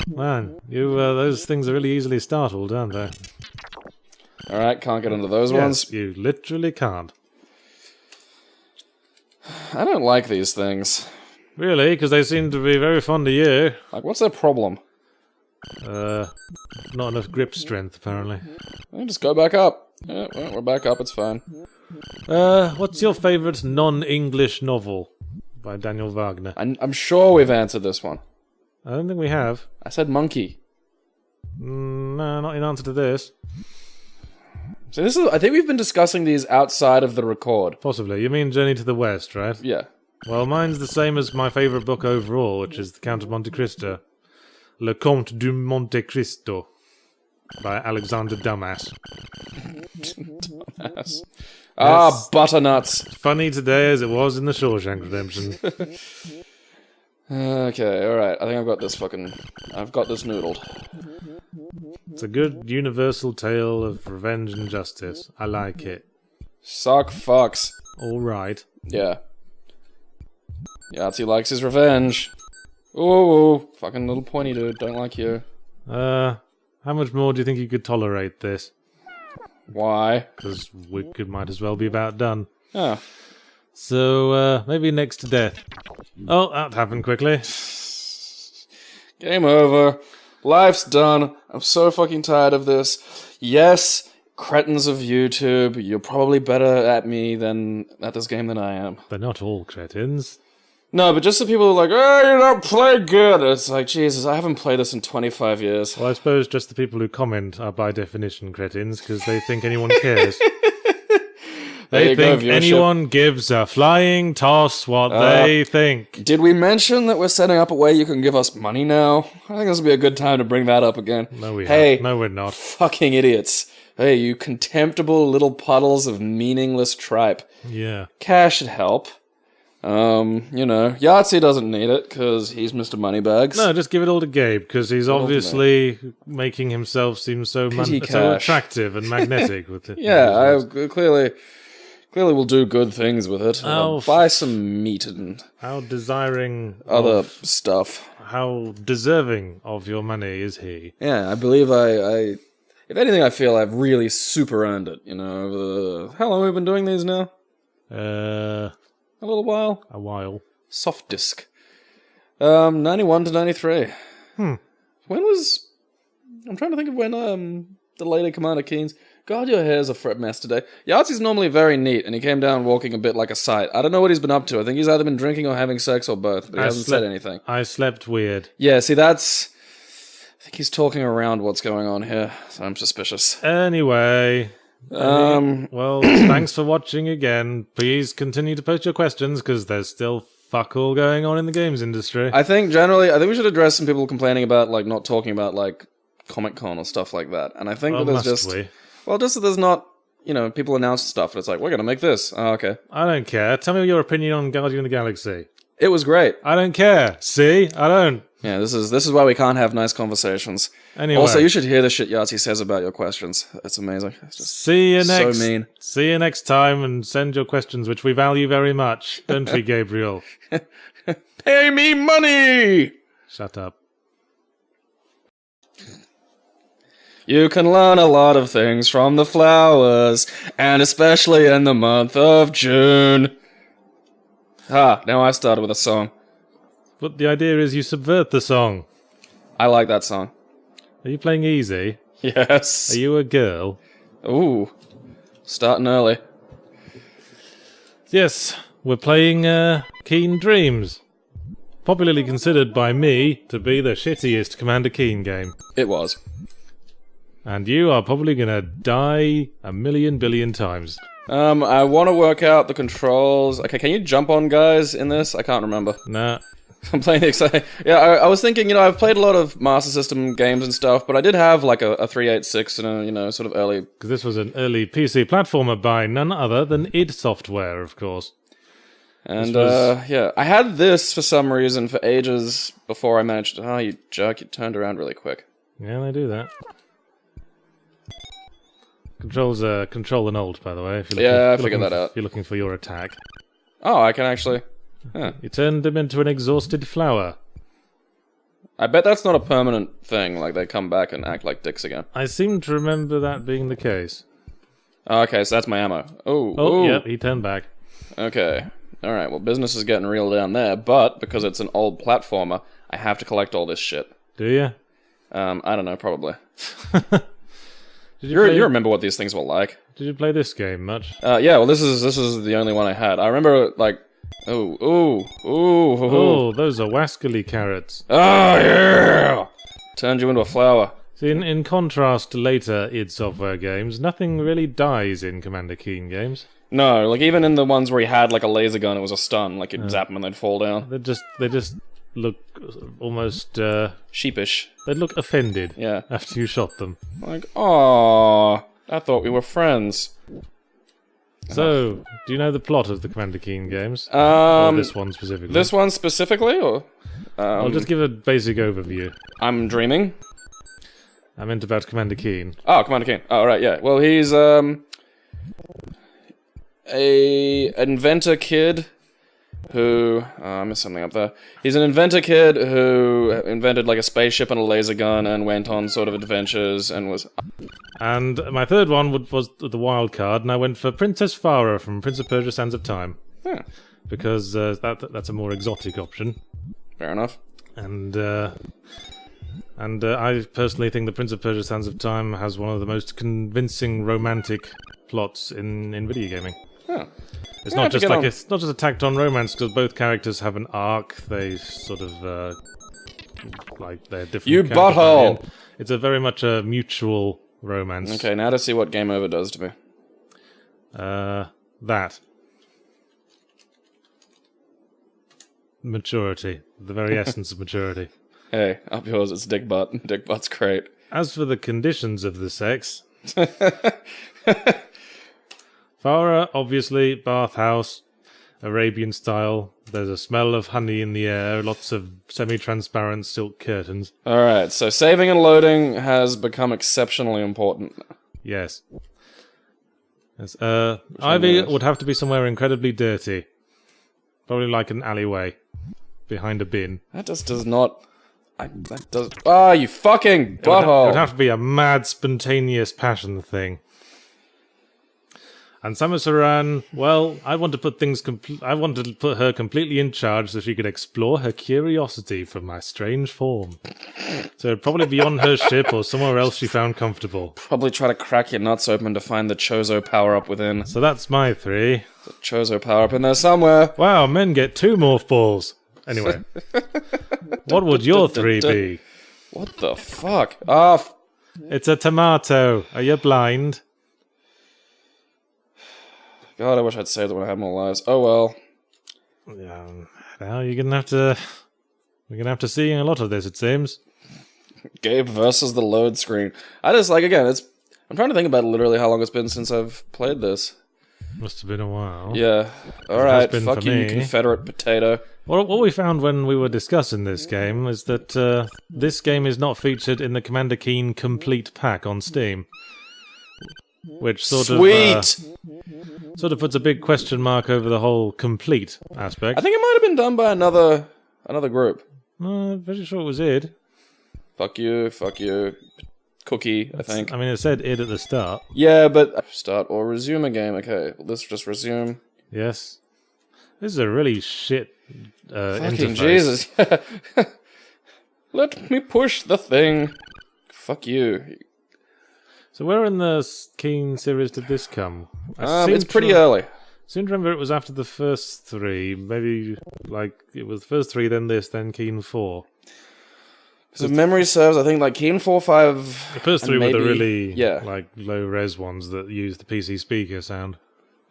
Man, you those things are really easily startled, aren't they? Alright, can't get into those ones. You literally can't. I don't like these things. Really? Because they seem to be very fond of you. Like, what's their problem? Not enough grip strength, apparently. Well, just go back up. Yeah, well, we're back up, it's fine. What's your favourite non-English novel? By Daniel Wagner. I'm sure we've answered this one. I don't think we have. I said monkey. No, not in answer to this. So this is, I think we've been discussing these outside of the record. Possibly. You mean Journey to the West, right? Yeah. Well, mine's the same as my favourite book overall, which is The Count of Monte Cristo. Le Comte du Monte Cristo. By Alexander Dumas. Dumbass. Ah, butternuts. Funny today as it was in the Shawshank Redemption. Okay, alright. I think I've got this noodled. It's a good universal tale of revenge and justice. I like it. Suck fucks. Alright. Yeah. Yahtzee likes his revenge. Ooh, fucking little pointy dude. Don't like you. How much more do you think you could tolerate this? Why? Because we might as well be about done. Oh. So, maybe next to death. Oh, that happened quickly. Game over. Life's done. I'm so fucking tired of this. Yes, cretins of YouTube, you're probably better at this game than I am. But not all cretins. No, but just the people who are like, oh, you don't play good. It's like, Jesus, I haven't played this in 25 years. Well, I suppose just the people who comment are by definition cretins, because they think anyone cares. They think anyone gives a flying toss what they think. Did we mention that we're setting up a way you can give us money now? I think this would be a good time to bring that up again. No, no, we're not. Fucking idiots. Hey, you contemptible little puddles of meaningless tripe. Yeah. Cash should help. Yahtzee doesn't need it, because he's Mr. Moneybags. No, just give it all to Gabe, because he's obviously making himself seem so attractive and magnetic with it. Yeah, I clearly will do good things with it. I'll buy some meat and how desiring other stuff. How deserving of your money is he? Yeah, I believe I if anything, I feel I've really super earned it. How long have we been doing these now? A little while. A while. Soft disk. 91 to 93. When was... I'm trying to think of when the later Commander Keen's... God, your hair's a mess today. Yahtzee's normally very neat, and he came down walking a bit like a sight. I don't know what he's been up to. I think he's either been drinking or having sex or both, but he hasn't said anything. I slept weird. Yeah, see, that's... I think he's talking around what's going on here, so I'm suspicious. Anyway... well, thanks for watching again. Please continue to post your questions, because there's still fuck all going on in the games industry. I think we should address some people complaining about, not talking about, Comic-Con or stuff like that. And I think Oh, that there's must just... we? Well, just that there's not... people announce stuff, and it's like, we're gonna make this. Oh, okay. I don't care. Tell me your opinion on Guardian of the Galaxy. It was great. I don't care. See? I don't. Yeah, this is why we can't have nice conversations. Anyway. Also, you should hear the shit Yahtzee says about your questions. It's amazing. It's just See you next. so mean. See you next time, and send your questions, which we value very much, don't we, Gabriel? Pay me money! Shut up. You can learn a lot of things from the flowers, and especially in the month of June. Now I started with a song. But the idea is you subvert the song. I like that song. Are you playing easy? Yes. Are you a girl? Ooh. Starting early. Yes, we're playing Keen Dreams. Popularly considered by me to be the shittiest Commander Keen game. It was. And you are probably gonna die a million billion times. I want to work out the controls. Okay, can you jump on guys in this? I can't remember. Nah. I'm playing the exciting. Yeah, I was thinking, I've played a lot of Master System games and stuff, but I did have like a 386 and a, sort of early... Because this was an early PC platformer by none other than id Software, of course. And, yeah, I had this for some reason for ages before I managed to... Oh, you jerk, you turned around really quick. Yeah, they do that. Controls Control and Alt, by the way. If you're Yeah, I figured that out. If you're looking for your attack. Oh, I can actually... Huh. You turned him into an exhausted flower. I bet that's not a permanent thing, like they come back and act like dicks again. I seem to remember that being the case. Oh, okay, so that's my ammo. Oh, Oh, ooh. yep, he turned back. Okay. Alright, well, business is getting real down there, but because it's an old platformer, I have to collect all this shit. Do you? I don't know, probably. Did You remember what these things were like. Did you play this game much? Yeah, well, this is the only one I had. I remember, like... Oh, those are wascally carrots. Oh, yeah! Turned you into a flower. See, in contrast to later id Software games, nothing really dies in Commander Keen games. No, like, even in the ones where he had, like, a laser gun, it was a stun. Like, you'd zap them and they'd fall down. They just look almost, Sheepish. they'd look offended Yeah. after you shot them. Like, aww, I thought we were friends. So, do you know the plot of the Commander Keen games? Or this one specifically? This one specifically, or? I'll just give a basic overview. I'm dreaming. I meant about Commander Keen. Oh, Commander Keen. Oh, right, yeah. Well, he's, a inventor kid who... I missed something up there. He's an inventor kid who invented, like, a spaceship and a laser gun and went on sort of adventures and was... And my third one was the wild card, and I went for Princess Farah from Prince of Persia: Sands of Time. Yeah, Because that's a more exotic option. fair enough. And I personally think the Prince of Persia: Sands of Time has one of the most convincing romantic plots in video gaming. Yeah. It's Yeah, not just on. it's not just a tacked on romance, because both characters have an arc. They sort of like they're different. You character butthole! companion. It's a very much a mutual romance. Okay, now to see what Game Over does to me. That. Maturity. The very essence of maturity. Hey, up yours, it's Dick Butt. Dick Butt's great. As for the conditions of the sex... Farah, obviously, bathhouse, Arabian style. There's a smell of honey in the air, lots of semi-transparent silk curtains. Alright, so saving and loading has become exceptionally important. Yes. Ivy would have to be somewhere incredibly dirty. Probably like an alleyway. Behind a bin. That just does not... that does... Ah, you fucking It butthole! would have to be a mad, spontaneous passion thing. And Samus Aran, well, I want to put her completely in charge so she could explore her curiosity from my strange form. So it'd probably be on her ship or somewhere else she found comfortable. Probably try to crack your nuts open to find the Chozo power-up within. So that's my 3. The Chozo power-up in there somewhere. Wow, men get 2 morph balls. Anyway. What would your 3 be? What the fuck? Ah, It's a tomato. Are you blind? God, I wish I'd saved it when I had more lives. Oh well. Now we're gonna have to see a lot of this, it seems. Gabe versus the load screen. I just, like, again, I'm trying to think about literally how long it's been since I've played this. Must have been a while. Yeah. Alright, fuck you, you Confederate potato. Well, what we found when we were discussing this game is that this game is not featured in the Commander Keen Complete Pack on Steam. Which sort of puts a big question mark over the whole complete aspect. I think it might have been done by another group. I'm pretty sure it was id. Fuck you. Cookie, I think. I mean, it said id at the start. Yeah, but start or resume a game. Okay, let's just resume. Yes. This is a really shit fucking interface. Jesus. Let me push the thing. Fuck you. So where in the Keen series did this come? It's pretty early. I seem to remember it was after the first three. Maybe, like, it was the first three, then this, then Keen 4. So if memory serves, I think, like, Keen 4, 5... The first three were the really, yeah, like, low-res ones that used the PC speaker sound.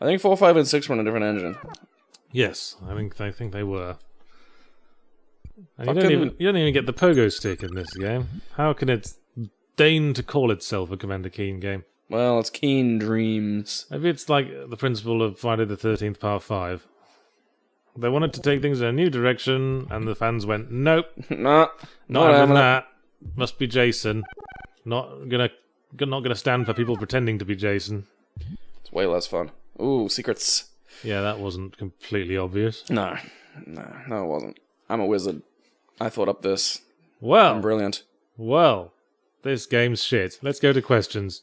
I think 4, 5, and 6 were on a different engine. Yes, I think they were. And you don't even get the pogo stick in this game. How can it deign to call itself a Commander Keen game? Well, it's Keen Dreams. Maybe it's like the principle of Friday the 13th Part 5. They wanted to take things in a new direction, and the fans went, nope, nah, not having that. Must be Jason. Not gonna stand for people pretending to be Jason. It's way less fun. Ooh, secrets. Yeah, that wasn't completely obvious. No, it wasn't. I'm a wizard. I thought up this. Well, I'm brilliant. Well, this game's shit. Let's go to questions.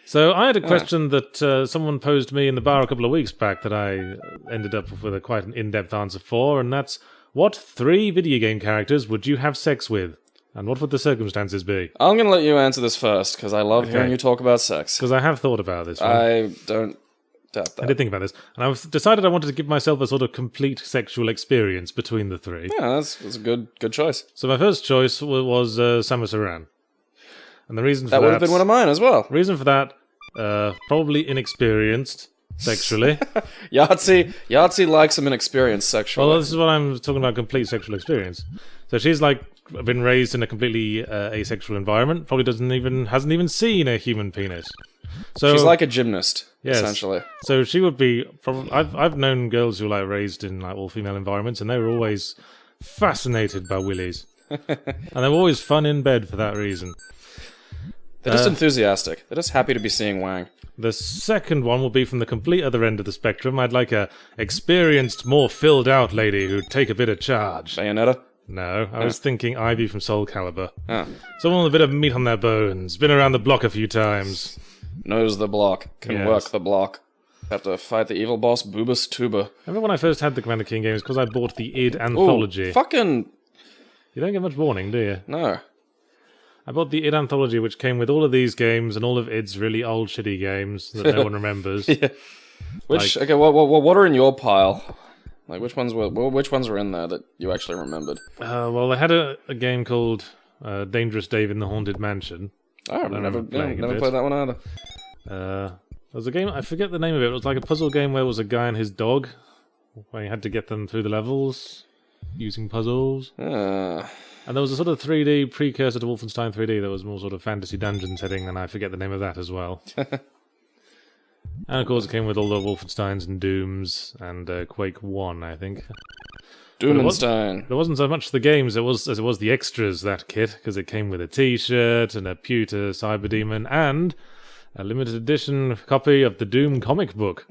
So I had a question that someone posed me in the bar a couple of weeks back that I ended up with quite an in-depth answer for, and that's, what 3 video game characters would you have sex with? And what would the circumstances be? I'm going to let you answer this first, because I love hearing you talk about sex. Because I have thought about this one. I don't doubt that. I did think about this, and I decided I wanted to give myself a sort of complete sexual experience between the 3. Yeah, that's a good choice. So my first choice was Samus Aran. And the reason for that would have been one of mine as well. Reason for that, probably inexperienced sexually. Yahtzee likes some inexperience sexually. Well, this is what I'm talking about, complete sexual experience. So she's like been raised in a completely asexual environment. Probably hasn't even seen a human penis. So she's like a gymnast, essentially. So she would be. I've known girls who were like raised in like all female environments, and they were always fascinated by willies, and they were always fun in bed for that reason. They're just enthusiastic. They're just happy to be seeing Wang. The second one will be from the complete other end of the spectrum. I'd like a experienced, more filled-out lady who'd take a bit of charge. Bayonetta? No, I was thinking Ivy from Soul Calibur. Oh. Someone with a bit of meat on their bones, been around the block a few times. Knows the block, can work the block. Have to fight the evil boss, Boobus Tuba. Remember when I first had the Commander King games, because I bought the id Anthology. Ooh, fucking... You don't get much warning, do you? No. I bought the id Anthology, which came with all of these games and all of id's really old, shitty games that no one remembers. Yeah. Okay, what are in your pile? Like, which ones were in there that you actually remembered? Well, they had a game called Dangerous Dave in the Haunted Mansion. Oh, I've never played that one either. There was a game, I forget the name of it. It was like a puzzle game where it was a guy and his dog, where you had to get them through the levels using puzzles. And there was a sort of 3D precursor to Wolfenstein 3D that was more sort of fantasy dungeon setting, and I forget the name of that as well. And of course it came with all the Wolfensteins and Dooms and Quake 1, I think. Doomenstein. There wasn't so much the games as it was the extras, that kit, because it came with a t-shirt and a pewter cyber demon and a limited edition copy of the Doom comic book.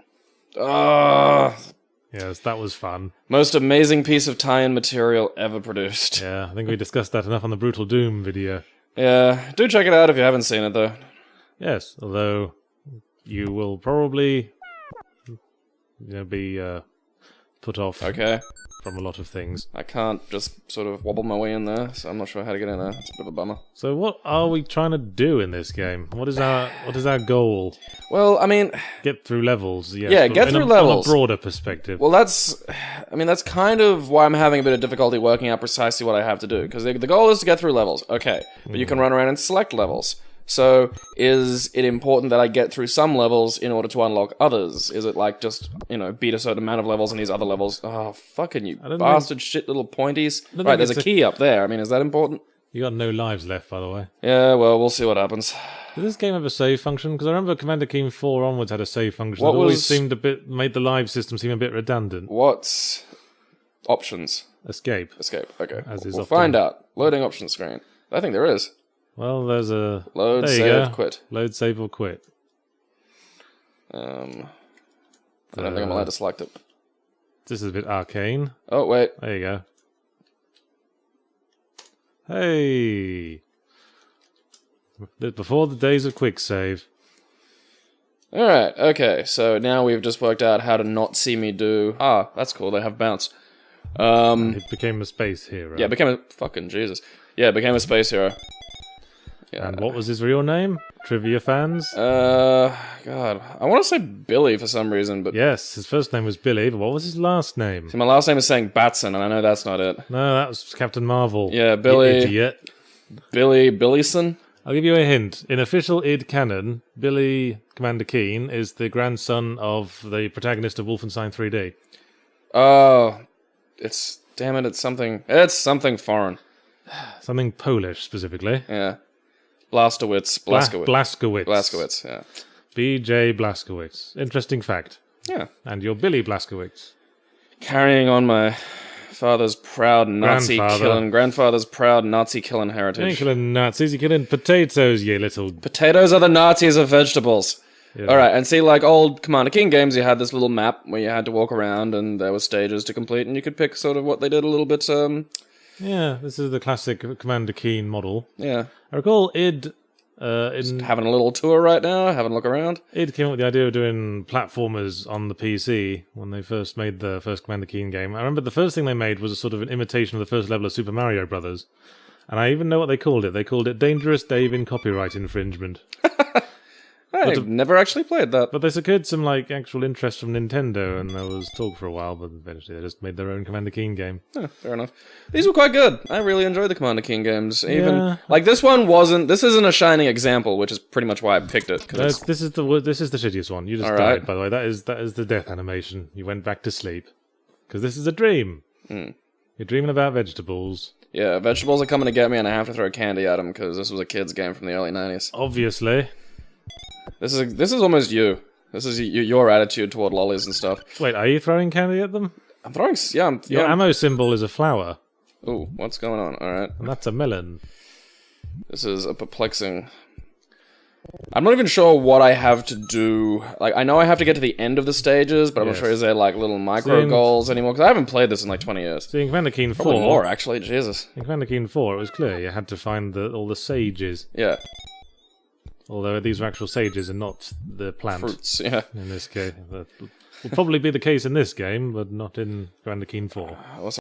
Yes, that was fun. Most amazing piece of tie-in material ever produced. Yeah, I think we discussed that enough on the Brutal Doom video. Yeah, do check it out if you haven't seen it, though. Yes, although you will probably be put off from a lot of things. I can't just sort of wobble my way in there, so I'm not sure how to get in there. It's a bit of a bummer. So what are we trying to do in this game? What is our goal? Well, I mean... Get through levels, yes. Yeah, get through levels. On a broader perspective. Well, that's kind of why I'm having a bit of difficulty working out precisely what I have to do. Because the goal is to get through levels, okay. But you can run around and select levels. So, is it important that I get through some levels in order to unlock others? Is it like just, beat a certain amount of levels and these other levels? Oh, fucking you bastard shit little pointies. Right, there's a key up there. I mean, is that important? You got no lives left, by the way. Yeah, well, we'll see what happens. Did this game have a save function? Because I remember Commander Keen 4 onwards had a save function. What It always was- seemed made the live system seem a bit redundant. What's options? Escape. Escape. Okay. As is We'll often- find out. Loading options screen. I think there is. Well, there's a... Load, there you save, go. quit. Load, save, or quit. I don't think I'm allowed to select it. This is a bit arcane. Oh, wait. There you go. Hey! Before the days of quick save. Alright, okay. So now we've just worked out how to not see me do... Ah, that's cool. They have bounce. It became a space hero. Yeah, it became a... Fucking Jesus. Yeah, it became a space hero. Yeah. And what was his real name? Trivia fans? God. I want to say Billy for some reason, but... Yes, his first name was Billy, but what was his last name? See, my last name is saying Batson, and I know that's not it. No, that was Captain Marvel. Yeah, Billy... You idiot. Billy Billyson? I'll give you a hint. In official id canon, Billy Commander Keen is the grandson of the protagonist of Wolfenstein 3D. Oh, it's... Damn it, it's something... It's something foreign. Something Polish, specifically. Yeah. Blaskowitz. Blaskowitz, yeah. B.J. Blazkowicz. Interesting fact. Yeah. And you're Billy Blazkowicz. Carrying on my father's proud grandfather's proud Nazi killing You ain't heritage. killing Nazis, you're killing potatoes, you little... Potatoes are the Nazis of vegetables. Yeah. Alright, and see, like old Commander King games, you had this little map where you had to walk around and there were stages to complete, and you could pick sort of what they did a little bit, Yeah, this is the classic Commander Keen model. yeah. I recall id... Having a little tour right now, having a look around. id came up with the idea of doing platformers on the PC when they first made the first Commander Keen game. I remember the first thing they made was a sort of an imitation of the first level of Super Mario Brothers. And I even know what they called it. They called it Dangerous Dave in Copyright Infringement. I've never actually played that. But they secured some like actual interest from Nintendo, and there was talk for a while, but eventually they just made their own Commander Keen game. Yeah, fair enough. These were quite good. I really enjoyed the Commander King games. Even Yeah. like this one wasn't. This isn't a shining example, which is pretty much why I picked it. 'Cause This is the shittiest one. You just All died, right. by the way. That is the death animation. You went back to sleep because this is a dream. You're dreaming about vegetables. yeah, vegetables are coming to get me, and I have to throw candy at them because this was a kid's game from the early '90s. Obviously. This is almost you. This is your attitude toward lollies and stuff. Wait, are you throwing candy at them? I'm throwing. Yeah, Your yeah. ammo symbol is a flower, Ooh, what's going on? All right, and that's a melon. this is a perplexing. I'm not even sure what I have to do. Like, I know I have to get to the end of the stages, but I'm not Yes. sure is there like little micro Seeing- goals anymore because I haven't played this in like 20 years. See, in Commander Keen 4, Probably more actually. Jesus. in Commander Keen 4, it was clear you had to find all the sages. Yeah, Although these were actual sages and not the plant fruits. Yeah. in this case. That will probably be the case in this game, but not in Commander Keen 4. What's